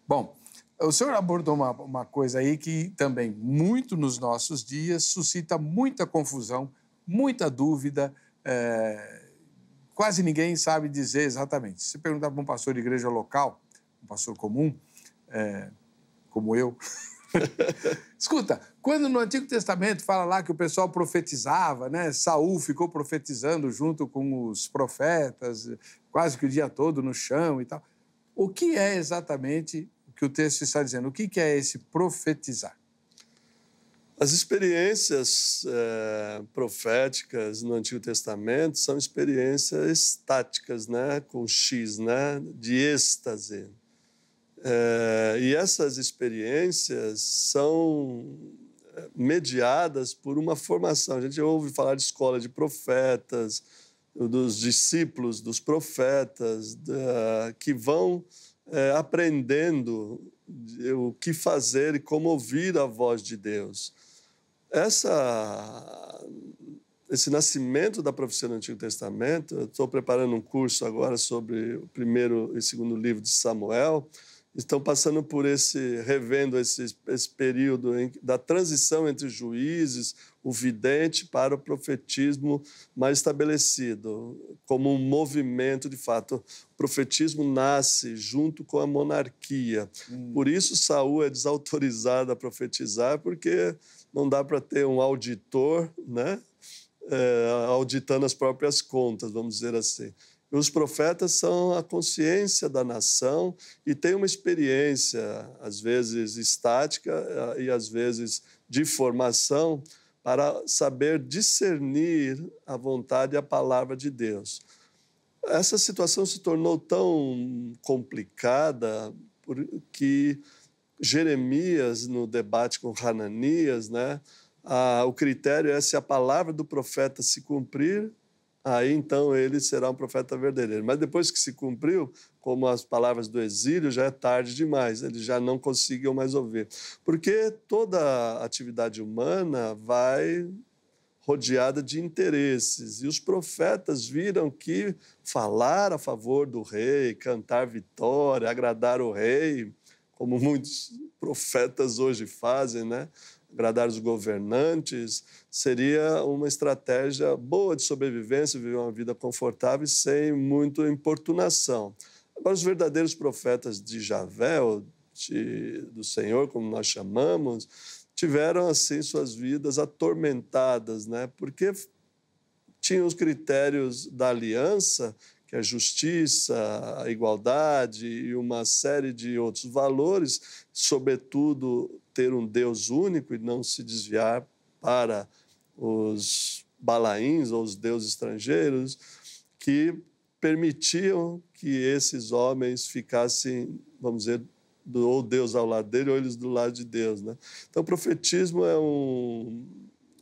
Bom, o senhor abordou uma coisa aí que também, muito nos nossos dias, suscita muita confusão, muita dúvida, quase ninguém sabe dizer exatamente. Se você perguntar para um pastor de igreja local, um pastor comum, como eu... Escuta, quando no Antigo Testamento fala lá que o pessoal profetizava, né? Saul ficou profetizando junto com os profetas, quase que o dia todo no chão e tal. O que é exatamente o que o texto está dizendo? O que é esse profetizar? As experiências proféticas no Antigo Testamento são experiências estáticas, né? Com X, né? De êxtase. E essas experiências são mediadas por uma formação. A gente ouve falar de escola de profetas, dos discípulos dos profetas, que vão aprendendo o que fazer e como ouvir a voz de Deus. Esse nascimento da profecia no Antigo Testamento, eu estou preparando um curso agora sobre o primeiro e segundo livro de Samuel, estão passando por revendo esse período da transição entre juízes, o vidente, para o profetismo mais estabelecido, como um movimento de fato. O profetismo nasce junto com a monarquia. Por isso, Saul é desautorizado a profetizar, porque não dá para ter um auditor, né, auditando as próprias contas, vamos dizer assim. Os profetas são a consciência da nação e têm uma experiência, às vezes estática e às vezes de formação, para saber discernir a vontade e a palavra de Deus. Essa situação se tornou tão complicada que Jeremias, no debate com Hananias, né, o critério é se a palavra do profeta se cumprir, aí então ele será um profeta verdadeiro. Mas depois que se cumpriu, como as palavras do exílio, já é tarde demais, eles já não conseguiam mais ouvir. Porque toda atividade humana vai rodeada de interesses, e os profetas viram que falar a favor do rei, cantar vitória, agradar o rei, como muitos profetas hoje fazem, né? Agradar os governantes, seria uma estratégia boa de sobrevivência, viver uma vida confortável sem muita importunação. Agora, os verdadeiros profetas de Javé, ou do Senhor, como nós chamamos, tiveram, assim, suas vidas atormentadas, né? Porque tinham os critérios da aliança, que é a justiça, a igualdade e uma série de outros valores, sobretudo ter um Deus único e não se desviar para os balaíns ou os deuses estrangeiros, que permitiam que esses homens ficassem, vamos dizer, ou Deus ao lado dele ou eles do lado de Deus, né? Então, o profetismo é um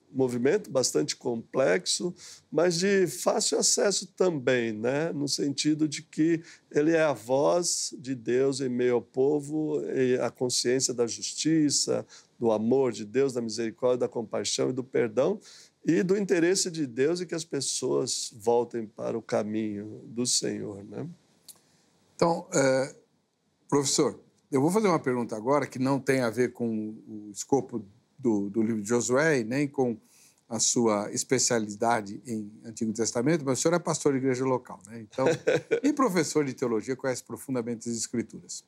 movimento bastante complexo, mas de fácil acesso também, né? No sentido de que ele é a voz de Deus em meio ao povo, e a consciência da justiça, do amor de Deus, da misericórdia, da compaixão e do perdão, e do interesse de Deus em que as pessoas voltem para o caminho do Senhor, né? Então, professor, eu vou fazer uma pergunta agora que não tem a ver com o escopo do livro de Josué, nem com a sua especialidade em Antigo Testamento, mas o senhor é pastor de igreja local, né? Então, e professor de teologia, conhece profundamente as Escrituras.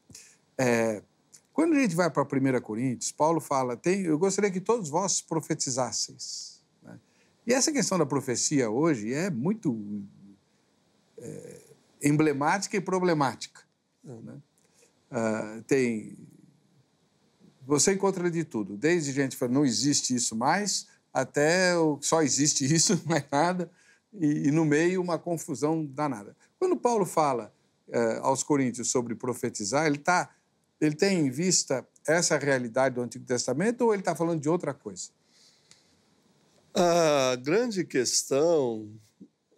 Quando a gente vai para 1 Coríntios, Paulo fala, eu gostaria que todos vós profetizasseis, né? E essa questão da profecia hoje é muito emblemática e problemática, né? Você encontra de tudo, desde gente que fala, não existe isso mais, até só existe isso, não é nada, e no meio uma confusão danada. Quando Paulo fala aos Coríntios sobre profetizar, ele tem em vista essa realidade do Antigo Testamento ou ele está falando de outra coisa? A grande questão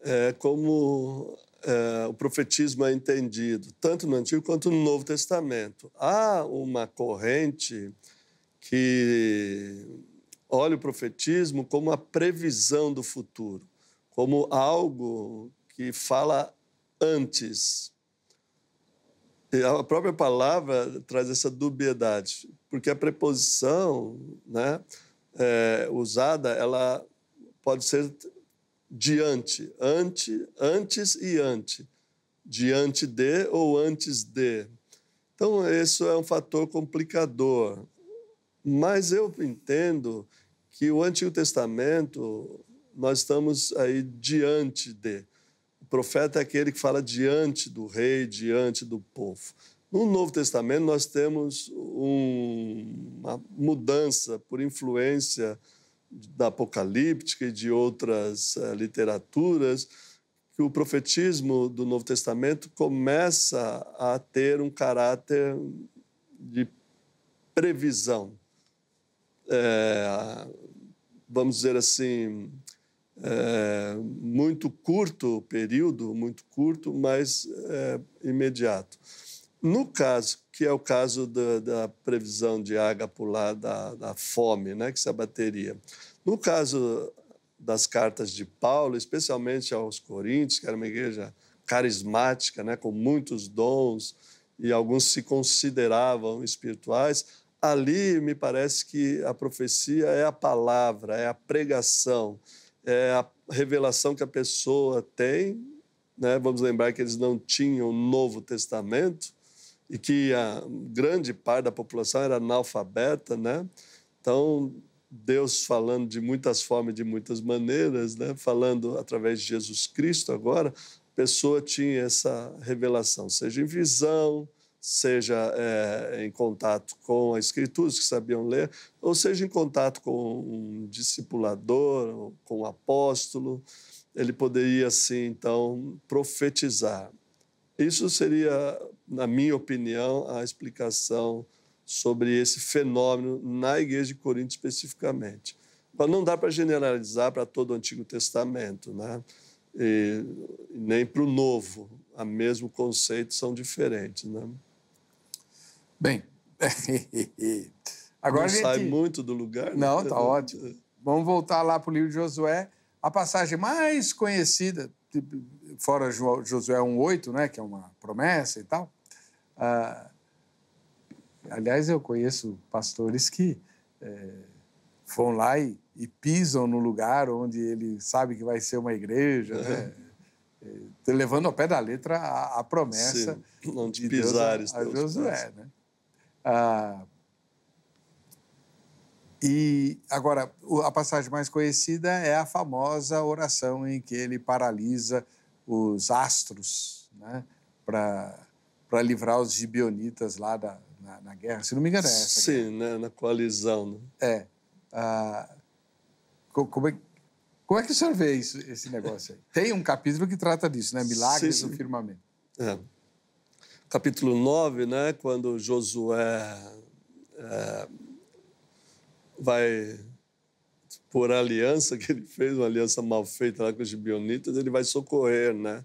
é como o profetismo é entendido, tanto no Antigo quanto no Novo Testamento. Há uma corrente que olha o profetismo como a previsão do futuro, como algo que fala antes. E a própria palavra traz essa dubiedade, porque a preposição, né, usada, ela pode ser diante, antes e ante, diante de ou antes de. Então, isso é um fator complicador. Mas eu entendo que o Antigo Testamento, nós estamos aí diante de. O profeta é aquele que fala diante do rei, diante do povo. No Novo Testamento, nós temos uma mudança por influência da apocalíptica e de outras literaturas, que o profetismo do Novo Testamento começa a ter um caráter de previsão. Vamos dizer assim, muito curto período, muito curto, mas imediato. No caso, que é o caso da previsão de Ágapo lá, da fome, né, que se abateria. No caso das cartas de Paulo, especialmente aos Coríntios, que era uma igreja carismática, né, com muitos dons e alguns se consideravam espirituais, ali me parece que a profecia é a palavra, é a pregação, é a revelação que a pessoa tem, né? Vamos lembrar que eles não tinham o Novo Testamento e que a grande parte da população era analfabeta, né? Então, Deus falando de muitas formas, de muitas maneiras, né? Falando através de Jesus Cristo agora, a pessoa tinha essa revelação, seja em visão, seja em contato com as escrituras que sabiam ler, ou seja em contato com um discipulador, com um apóstolo, ele poderia, assim, então, profetizar. Isso seria, na minha opinião, a explicação sobre esse fenômeno na Igreja de Corinto especificamente. Mas não dá para generalizar para todo o Antigo Testamento, né? E nem para o Novo. O mesmo conceito, são diferentes, né? Bem, agora não sai muito do lugar, né? Não, tá ótimo. Vamos voltar lá para o livro de Josué. A passagem mais conhecida, fora Josué 1:8, né, que é uma promessa e tal. Aliás, eu conheço pastores que vão lá e pisam no lugar onde ele sabe que vai ser uma igreja, né? Levando ao pé da letra a promessa. Sim, onde de pisares Deus a Josué, né? E agora, a passagem mais conhecida é a famosa oração em que ele paralisa os astros, né, para livrar os gibeonitas lá na guerra. Se não me engano, é essa. Sim, né, na coalizão. Né? Como é que o senhor vê esse negócio aí? Tem um capítulo que trata disso, né? Milagres sim. do firmamento. Capítulo 9, né, quando Josué vai, por aliança que ele fez, uma aliança mal feita lá com os gibeonitas, ele vai socorrer, né,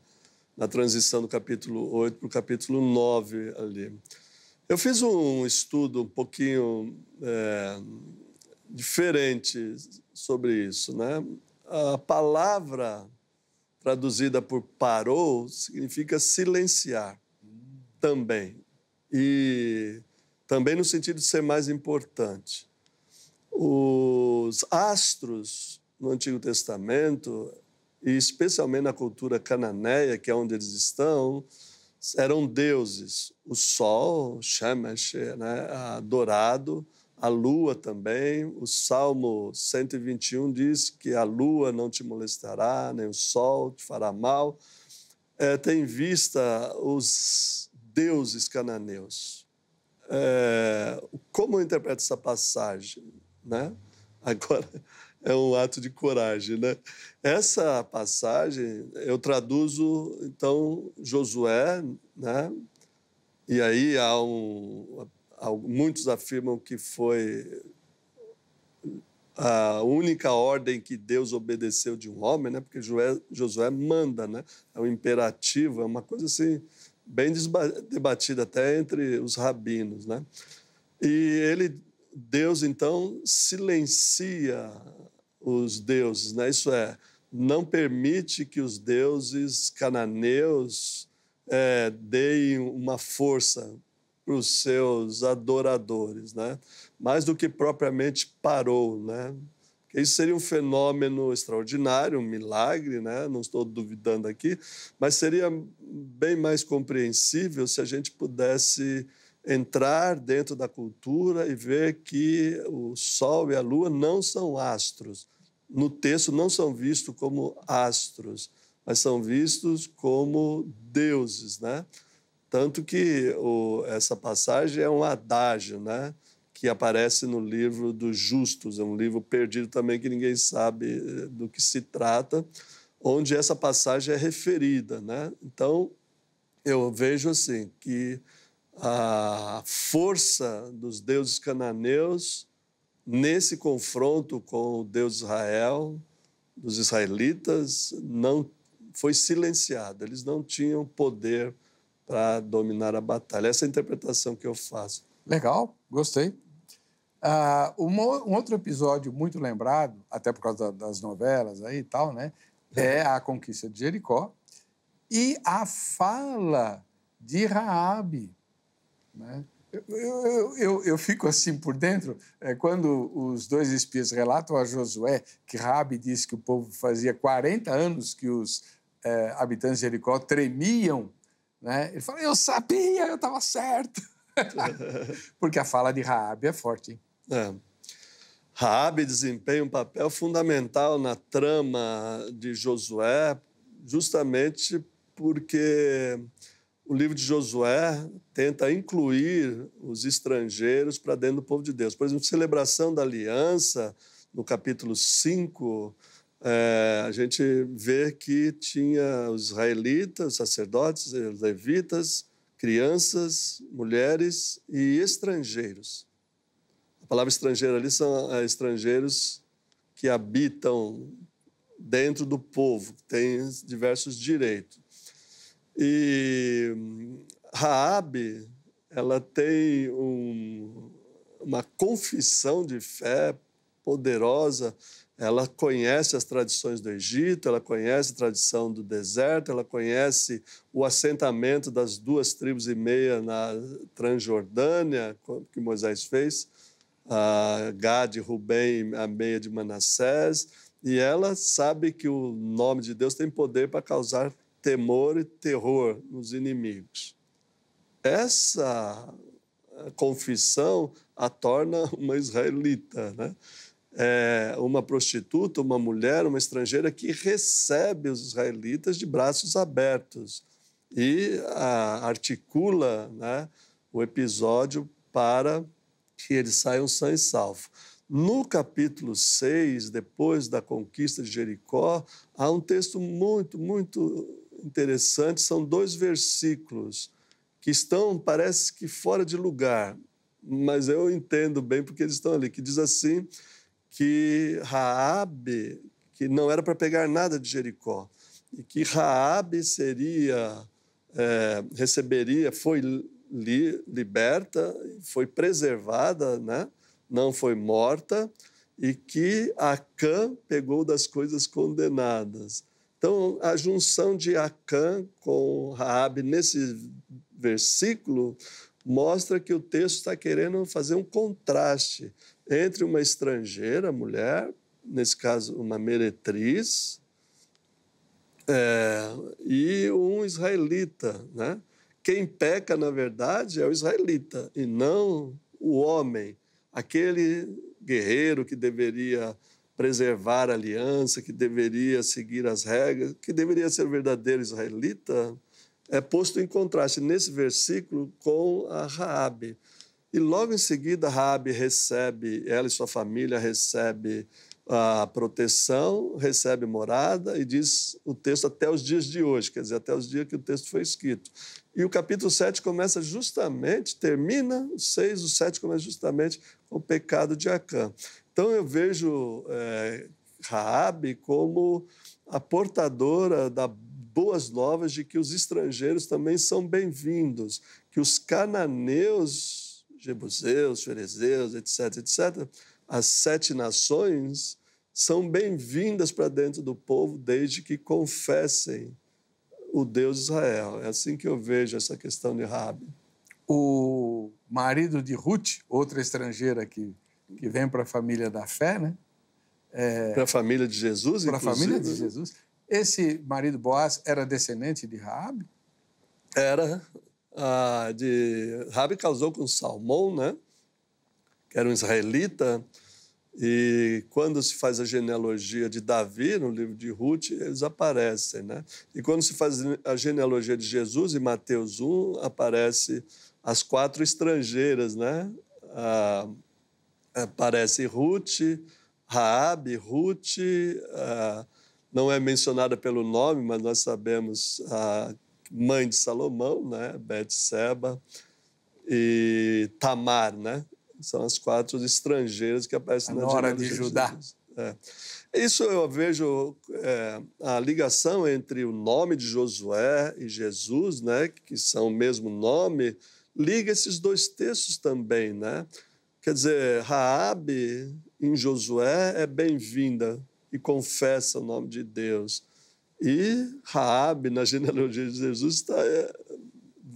na transição do capítulo 8 para o capítulo 9 ali. Eu fiz um estudo um pouquinho diferente sobre isso, né? A palavra traduzida por parou significa silenciar também. E também no sentido de ser mais importante. Os astros no Antigo Testamento, e especialmente na cultura cananeia, que é onde eles estão, eram deuses. O sol, Shemesh, né, adorado, a lua também. O Salmo 121 diz que a lua não te molestará, nem o sol te fará mal. Tem em vista os deuses cananeus. Como eu interpreto essa passagem? Né? Agora, é um ato de coragem. Né? Essa passagem, eu traduzo, então, Josué, né? E aí muitos afirmam que foi a única ordem que Deus obedeceu de um homem, né? Porque Josué manda, né? É um imperativo, é uma coisa assim, bem debatida até entre os rabinos, né? E Deus, então, silencia os deuses, né? Isso é, não permite que os deuses cananeus deem uma força para os seus adoradores, né? Mais do que propriamente parou, né? Porque isso seria um fenômeno extraordinário, um milagre, né? Não estou duvidando aqui, mas seria bem mais compreensível se a gente pudesse entrar dentro da cultura e ver que o Sol e a Lua não são astros. No texto não são vistos como astros, mas são vistos como deuses, né? Tanto que essa passagem é um adágio, né? Que aparece no livro dos Justos, é um livro perdido também que ninguém sabe do que se trata, onde essa passagem é referida, né? Então, eu vejo assim que a força dos deuses cananeus nesse confronto com o Deus de Israel, dos israelitas, não foi silenciada. Eles não tinham poder para dominar a batalha. Essa é a interpretação que eu faço. Legal, gostei. Um outro episódio muito lembrado, até por causa das novelas aí e tal, né, é a conquista de Jericó e a fala de Raabe né? Eu fico assim por dentro, quando os dois espias relatam a Josué que Raabe disse que o povo fazia 40 anos que os habitantes de Jericó tremiam, né? Ele fala, eu sabia, eu estava certo. Porque a fala de Raabe é forte, hein? Raabe desempenha um papel fundamental na trama de Josué, justamente porque o livro de Josué tenta incluir os estrangeiros para dentro do povo de Deus. Por exemplo, celebração da aliança, no capítulo 5, a gente vê que tinha os israelitas, os sacerdotes, os levitas, crianças, mulheres e estrangeiros. A palavra estrangeiro ali são estrangeiros que habitam dentro do povo, que têm diversos direitos. E Raabe, ela tem uma confissão de fé poderosa. Ela conhece as tradições do Egito, ela conhece a tradição do deserto, ela conhece o assentamento das 2,5 tribos na Transjordânia, que Moisés fez, a Gade, Rubem, a meia de Manassés, e ela sabe que o nome de Deus tem poder para causar temor e terror nos inimigos. Essa confissão a torna uma israelita, né? Uma prostituta, uma mulher, uma estrangeira que recebe os israelitas de braços abertos e articula, né, o episódio para que eles saiam sãos e salvos. No capítulo 6, depois da conquista de Jericó, há um texto muito, muito interessante, são 2 versículos que estão, parece que fora de lugar, mas eu entendo bem porque eles estão ali, que diz assim, que Raabe, que não era para pegar nada de Jericó, e que Raabe receberia, foi liberta, foi preservada, né? Não foi morta, e que Acã pegou das coisas condenadas. Então, a junção de Acã com Raabe nesse versículo mostra que o texto está querendo fazer um contraste entre uma estrangeira, mulher, nesse caso uma meretriz, e um israelita, né? Quem peca, na verdade, é o israelita e não o homem, aquele guerreiro que deveria preservar a aliança, que deveria seguir as regras, que deveria ser o verdadeiro israelita, é posto em contraste nesse versículo com a Raabe. E logo em seguida, Raabe recebe, ela e sua família recebe a proteção, recebe morada, e diz o texto até os dias de hoje, quer dizer, até os dias que o texto foi escrito. E o capítulo 7 começa justamente, termina o 6, o 7 começa justamente com o pecado de Acã. Então eu vejo Raabe como a portadora das boas novas de que os estrangeiros também são bem-vindos, que os cananeus, jebuseus, ferezeus, etc., etc., as 7 nações são bem-vindas para dentro do povo desde que confessem o Deus de Israel. É assim que eu vejo essa questão de Raabe. O marido de Ruth, outra estrangeira que vem para a família da fé, né? Para a família de Jesus, para a família de né? Jesus. Esse marido Boaz era descendente de Raabe? Era. Raabe casou com Salmão, né? Que era um israelita. E quando se faz a genealogia de Davi, no livro de Ruth, eles aparecem, né? E quando se faz a genealogia de Jesus, em Mateus 1, aparece as 4 estrangeiras, né? Aparece Ruth, Raabe, Ruth, não é mencionada pelo nome, mas nós sabemos a mãe de Salomão, né? Betseba, e Tamar, né? São as 4 estrangeiras que aparecem na genealogia de Judá. Isso eu vejo a ligação entre o nome de Josué e Jesus, né, que são o mesmo nome, liga esses 2 textos também, né? Quer dizer, Raabe em Josué é bem-vinda e confessa o nome de Deus. E Raabe, na genealogia de Jesus,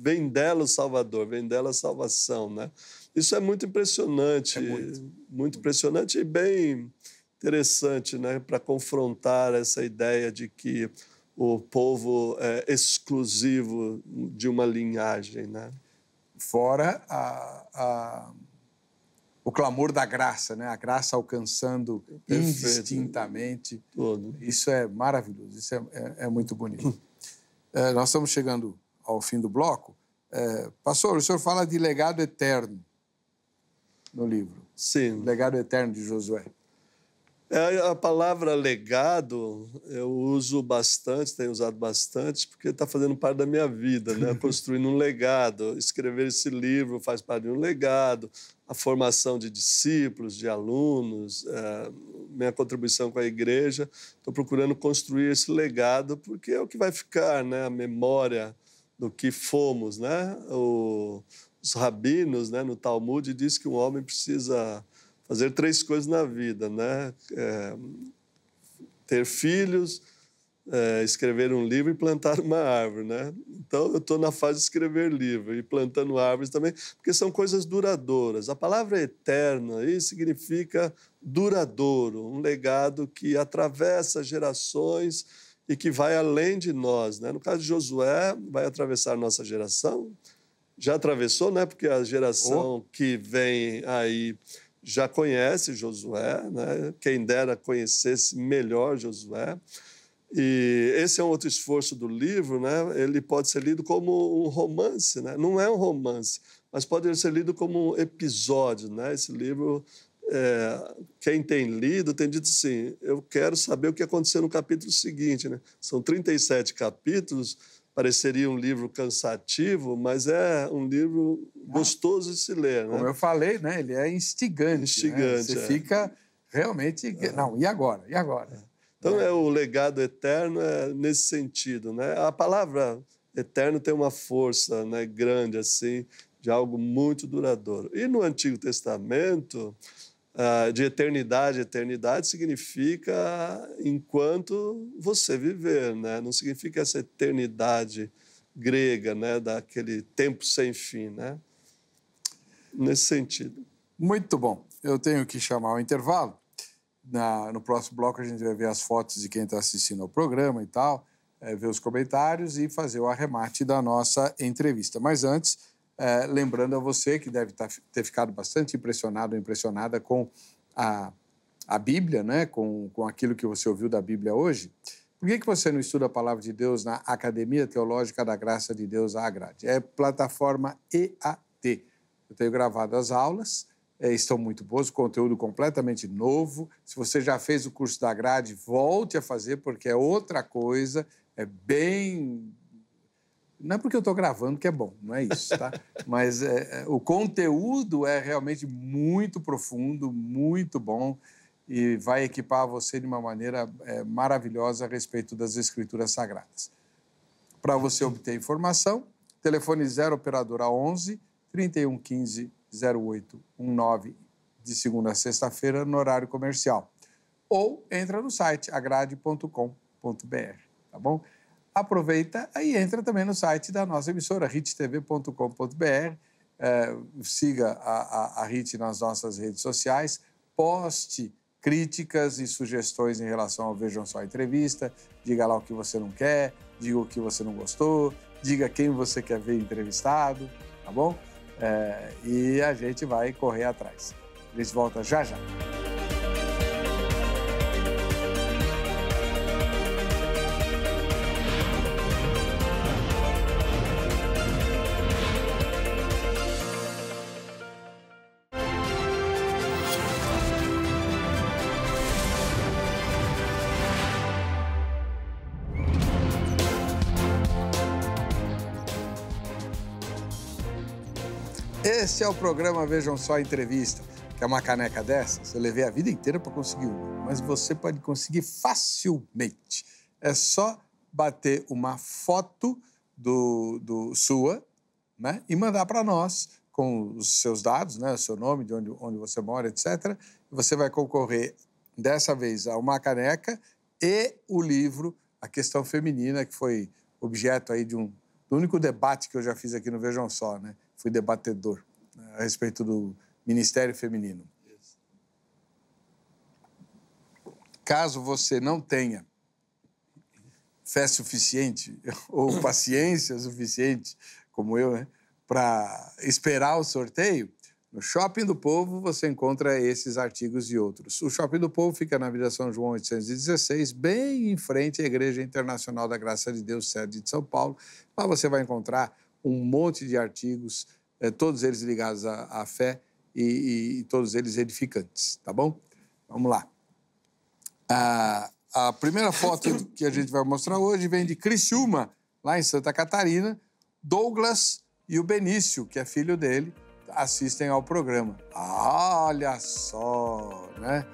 vem dela o Salvador, vem dela a salvação, né? Isso é muito impressionante, muito impressionante e bem interessante, né? Para confrontar essa ideia de que o povo é exclusivo de uma linhagem, né? Fora o clamor da graça, né? A graça alcançando indistintamente. Todo. Isso é maravilhoso, isso é muito bonito. Nós estamos chegando ao fim do bloco. Pastor, o senhor fala de legado eterno no livro. Sim. Legado eterno de Josué. A palavra legado eu uso bastante, tenho usado bastante, porque está fazendo parte da minha vida, né? Construindo um legado. Escrever esse livro faz parte de um legado. A formação de discípulos, de alunos, minha contribuição com a igreja. Estou procurando construir esse legado, porque é o que vai ficar, né? A memória do que fomos, né? Os rabinos, né? No Talmud diz que um homem precisa fazer 3 coisas na vida, né? Ter filhos, escrever um livro e plantar uma árvore, né? Então, eu estou na fase de escrever livro e plantando árvores também, porque são coisas duradouras. A palavra eterna aí significa duradouro, um legado que atravessa gerações e que vai além de nós, né? No caso de Josué, vai atravessar nossa geração. Já atravessou, né? Porque a geração que vem aí já conhece Josué, né? Quem dera conhecesse melhor Josué. E esse é um outro esforço do livro, né? Ele pode ser lido como um romance, né? Não é um romance, mas pode ser lido como um episódio, né? Esse livro, quem tem lido tem dito assim, eu quero saber o que aconteceu no capítulo seguinte, né? São 37 capítulos, pareceria um livro cansativo, mas é um livro gostoso de se ler, né? Como eu falei, né? Ele é instigante. Instigante, né? Você fica realmente... Não, e agora? E agora? Então, o legado eterno é nesse sentido, né? A palavra eterno tem uma força, né, grande, assim, de algo muito duradouro. E no Antigo Testamento, de eternidade, eternidade significa enquanto você viver, né? Não significa essa eternidade grega, né? Daquele tempo sem fim, né? Nesse sentido. Muito bom. Eu tenho que chamar o intervalo. No próximo bloco a gente vai ver as fotos de quem está assistindo ao programa e tal, ver os comentários e fazer o arremate da nossa entrevista. Mas antes, lembrando a você que deve ter ficado bastante impressionado ou impressionada com a Bíblia, né? com aquilo que você ouviu da Bíblia hoje, por que você não estuda a Palavra de Deus na Academia Teológica da Graça de Deus, a Agrade? É plataforma EAD. Eu tenho gravado as aulas, estão muito boas, conteúdo completamente novo. Se você já fez o curso da Grade, volte a fazer, porque é outra coisa, é bem... Não é porque eu estou gravando que é bom, não é isso, tá? Mas o conteúdo é realmente muito profundo, muito bom e vai equipar você de uma maneira maravilhosa a respeito das Escrituras Sagradas. Para você obter informação, telefone 0 operadora 11 3115 0819 de segunda a sexta-feira no horário comercial. Ou entra no site agrade.com.br, tá bom? Aproveita e entra também no site da nossa emissora, hittv.com.br. Siga a HIT nas nossas redes sociais, poste críticas e sugestões em relação ao Vejam Só a Entrevista, diga lá o que você não quer, diga o que você não gostou, diga quem você quer ver entrevistado, tá bom? E a gente vai correr atrás. A gente volta já já. Esse é o programa Vejam Só a Entrevista. Quer uma caneca dessas? Eu levei a vida inteira para conseguir uma, mas você pode conseguir facilmente. É só bater uma foto sua, né, e mandar para nós com os seus dados, né, o seu nome, de onde você mora, etc. Você vai concorrer, dessa vez, a uma caneca e o livro A Questão Feminina, que foi objeto aí de um do único debate que eu já fiz aqui no Vejam Só, né? Fui debatedor, né, a respeito do Ministério Feminino. Caso você não tenha fé suficiente ou paciência suficiente, como eu, né, para esperar o sorteio, no Shopping do Povo você encontra esses artigos e outros. O Shopping do Povo fica na Avenida São João 816, bem em frente à Igreja Internacional da Graça de Deus, sede de São Paulo. Lá você vai encontrar um monte de artigos, todos eles ligados à fé e todos eles edificantes, tá bom? Vamos lá. A primeira foto que a gente vai mostrar hoje vem de Criciúma, lá em Santa Catarina. Douglas e o Benício, que é filho dele, assistem ao programa. Olha só, né?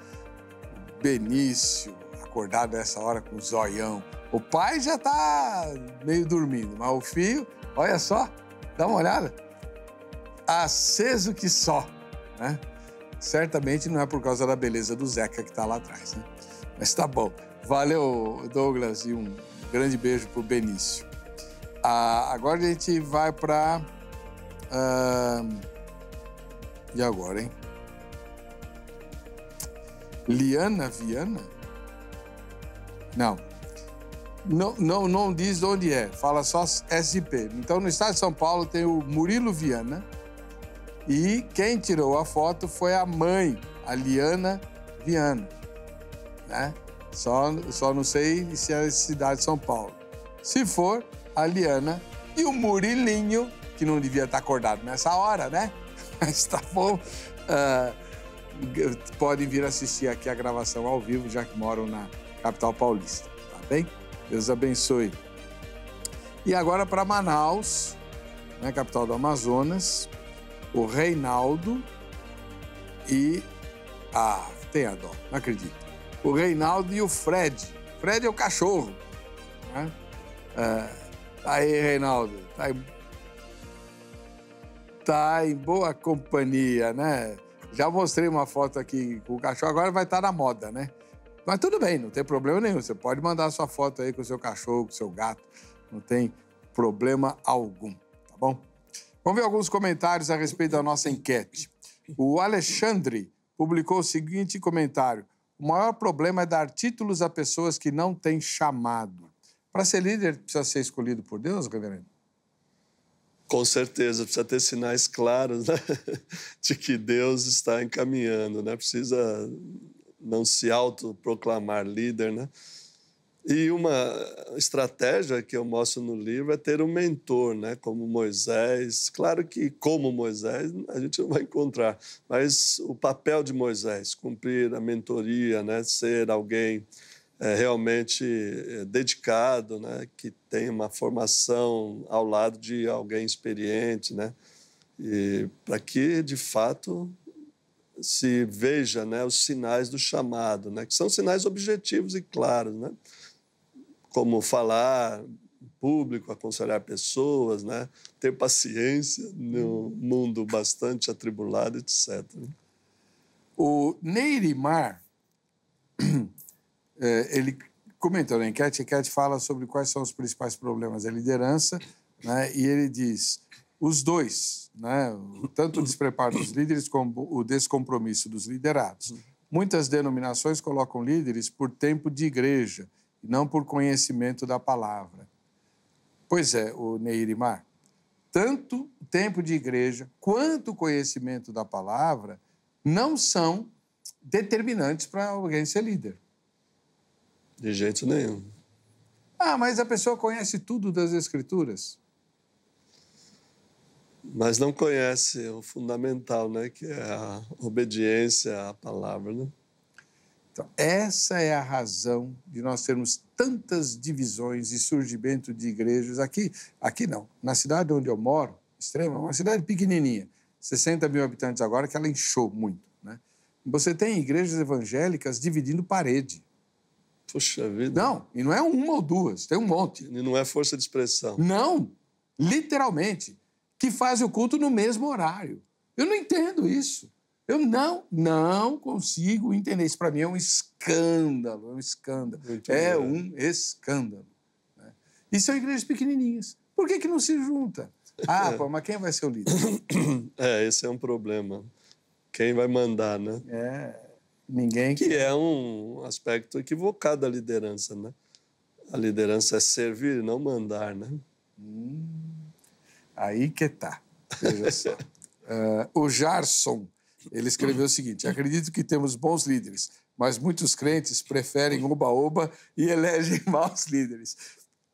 Benício, acordado essa hora com o zoião. O pai já tá meio dormindo, mas o filho, olha só, dá uma olhada. Aceso que só, né? Certamente não é por causa da beleza do Zeca que tá lá atrás, né? Mas tá bom. Valeu, Douglas, e um grande beijo pro Benício. Agora a gente vai para... E agora, hein? Liana Viana? Não diz onde é, fala só SP. Então, no estado de São Paulo tem o Murilo Viana e quem tirou a foto foi a mãe, a Liana Viana, né? Só não sei se é a cidade de São Paulo. Se for, a Liana e o Murilinho, que não devia estar acordado nessa hora, né? Mas tá bom. Podem vir assistir aqui a gravação ao vivo, já que moram na capital paulista, tá bem? Deus abençoe. E agora para Manaus, né, capital do Amazonas, o Reinaldo e... tem a dó, não acredito. O Reinaldo e o Fred. Fred é o cachorro, né? Aí, Reinaldo, tá em boa companhia, né? Já mostrei uma foto aqui com o cachorro, agora vai estar na moda, né? Mas tudo bem, não tem problema nenhum. Você pode mandar a sua foto aí com o seu cachorro, com o seu gato. Não tem problema algum, tá bom? Vamos ver alguns comentários a respeito da nossa enquete. O Alexandre publicou o seguinte comentário. O maior problema é dar títulos a pessoas que não têm chamado. Para ser líder, precisa ser escolhido por Deus, reverendo? Com certeza, precisa ter sinais claros, né? De que Deus está encaminhando, né? Precisa não se autoproclamar líder, né? E uma estratégia que eu mostro no livro é ter um mentor, né? Como Moisés. Claro que, como Moisés, a gente não vai encontrar, mas o papel de Moisés, cumprir a mentoria, né? Ser alguém realmente dedicado, né? Que tem uma formação ao lado de alguém experiente, né? E para que, de fato, se veja, né, os sinais do chamado, né? Que são sinais objetivos e claros, né? Como falar em público, aconselhar pessoas, né? Ter paciência num mundo bastante atribulado, etc. O Neirimar, ele comentou na enquete, a enquete fala sobre quais são os principais problemas da liderança, né? E ele diz, os dois, né? Tanto o despreparo dos líderes como o descompromisso dos liderados. Muitas denominações colocam líderes por tempo de igreja, e não por conhecimento da palavra. Pois é, o Neirimar, tanto o tempo de igreja quanto o conhecimento da palavra não são determinantes para alguém ser líder. De jeito nenhum. Mas a pessoa conhece tudo das Escrituras. Mas não conhece o fundamental, né? Que é a obediência à palavra, né? Então, essa é a razão de nós termos tantas divisões e surgimento de igrejas. Aqui não. Na cidade onde eu moro, Extrema, uma cidade pequenininha, 60 mil habitantes agora, que ela inchou muito, né? Você tem igrejas evangélicas dividindo parede. Puxa vida. Não, e não é uma ou duas, tem um monte. E não é força de expressão. Não, literalmente, que fazem o culto no mesmo horário. Eu não entendo isso. Eu não consigo entender. Isso para mim é um escândalo, é um escândalo. Muito é bem. um escândalo. Né? E são igrejas pequenininhas. Por que não se junta? Ah, pô, mas quem vai ser o líder? Esse é um problema. Quem vai mandar, né? Ninguém... Que é um aspecto equivocado da liderança, né? A liderança é servir, não mandar, né? Aí que tá. Veja só. O Jarson, ele escreveu o seguinte: acredito que temos bons líderes, mas muitos crentes preferem oba-oba e elegem maus líderes.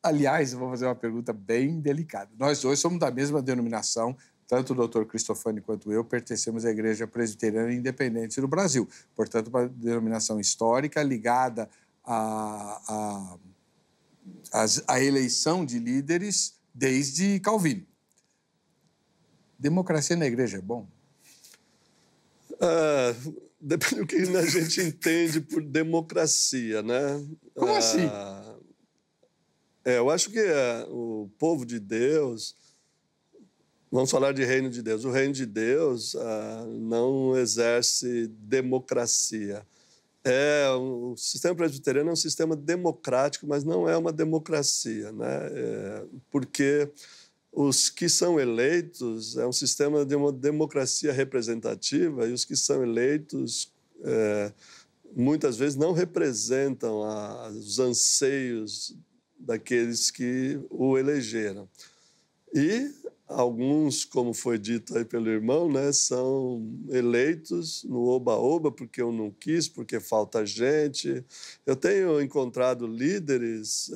Aliás, eu vou fazer uma pergunta bem delicada. Nós dois somos da mesma denominação, tanto o doutor Cristofani quanto eu pertencemos à Igreja Presbiteriana Independente do Brasil. Portanto, uma denominação histórica ligada à eleição de líderes desde Calvino. Democracia na igreja é bom? Depende do que a gente entende por democracia, né? Como assim? Eu acho que o povo de Deus... Vamos falar de reino de Deus. O reino de Deus não exerce democracia. O sistema presbiteriano é um sistema democrático, mas não é uma democracia, né? Porque os que são eleitos é um sistema de uma democracia representativa, e os que são eleitos muitas vezes não representam os anseios daqueles que o elegeram. E alguns, como foi dito aí pelo irmão, né, são eleitos no oba-oba porque eu não quis, porque falta gente. Eu tenho encontrado líderes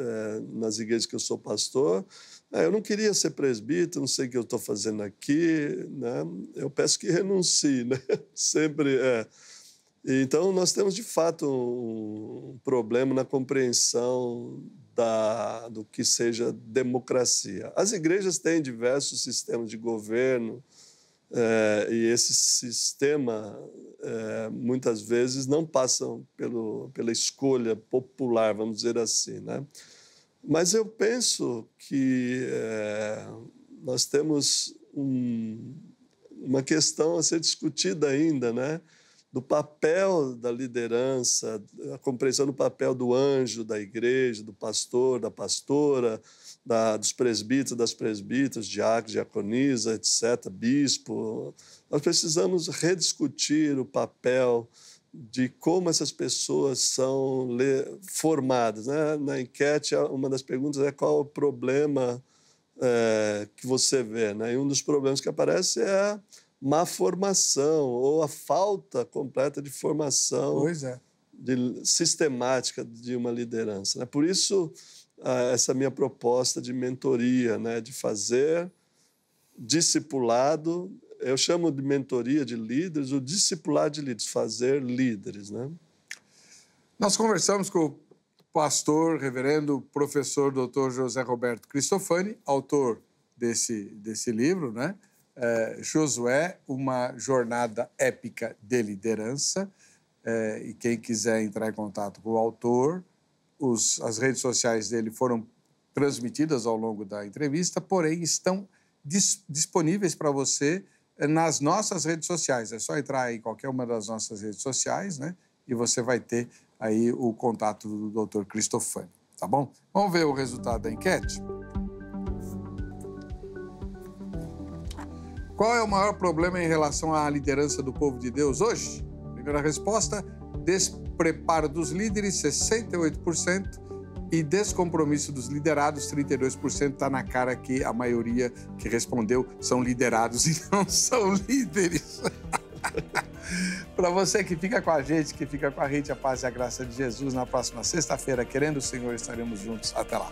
nas igrejas que eu sou pastor. Eu não queria ser presbítero, não sei o que eu estou fazendo aqui, né? Eu peço que renuncie, né? Sempre Então, nós temos, de fato, um problema na compreensão do que seja democracia. As igrejas têm diversos sistemas de governo e esse sistema, muitas vezes, não passam pela escolha popular, vamos dizer assim, né? Mas eu penso que nós temos uma questão a ser discutida ainda, né? Do papel da liderança, a compreensão do papel do anjo da igreja, do pastor, da pastora, dos presbíteros, das presbíteras, diáconos, diaconisa, etc., bispo. Nós precisamos rediscutir o papel de como essas pessoas são formadas, né? Na enquete, uma das perguntas é qual o problema que você vê, né? E um dos problemas que aparece é a má formação ou a falta completa de formação sistemática de uma liderança, né? Por isso, essa minha proposta de mentoria, né? De fazer discipulado, eu chamo de mentoria de líderes, o discipulado de líderes, fazer líderes, né? Nós conversamos com o pastor, reverendo, professor Dr. José Roberto Cristofani, autor desse livro, né? Josué, uma jornada épica de liderança. E quem quiser entrar em contato com o autor, as redes sociais dele foram transmitidas ao longo da entrevista, porém estão disponíveis para você nas nossas redes sociais. É só entrar em qualquer uma das nossas redes sociais, né? E você vai ter aí o contato do Dr. Cristofani, tá bom? Vamos ver o resultado da enquete? Qual é o maior problema em relação à liderança do povo de Deus hoje? Primeira resposta: despreparo dos líderes, 68%, e descompromisso dos liderados, 32%. Está na cara que a maioria que respondeu são liderados e não são líderes. Para você que fica com a gente, a paz e a graça de Jesus. Na próxima sexta-feira, querendo o Senhor, estaremos juntos. Até lá.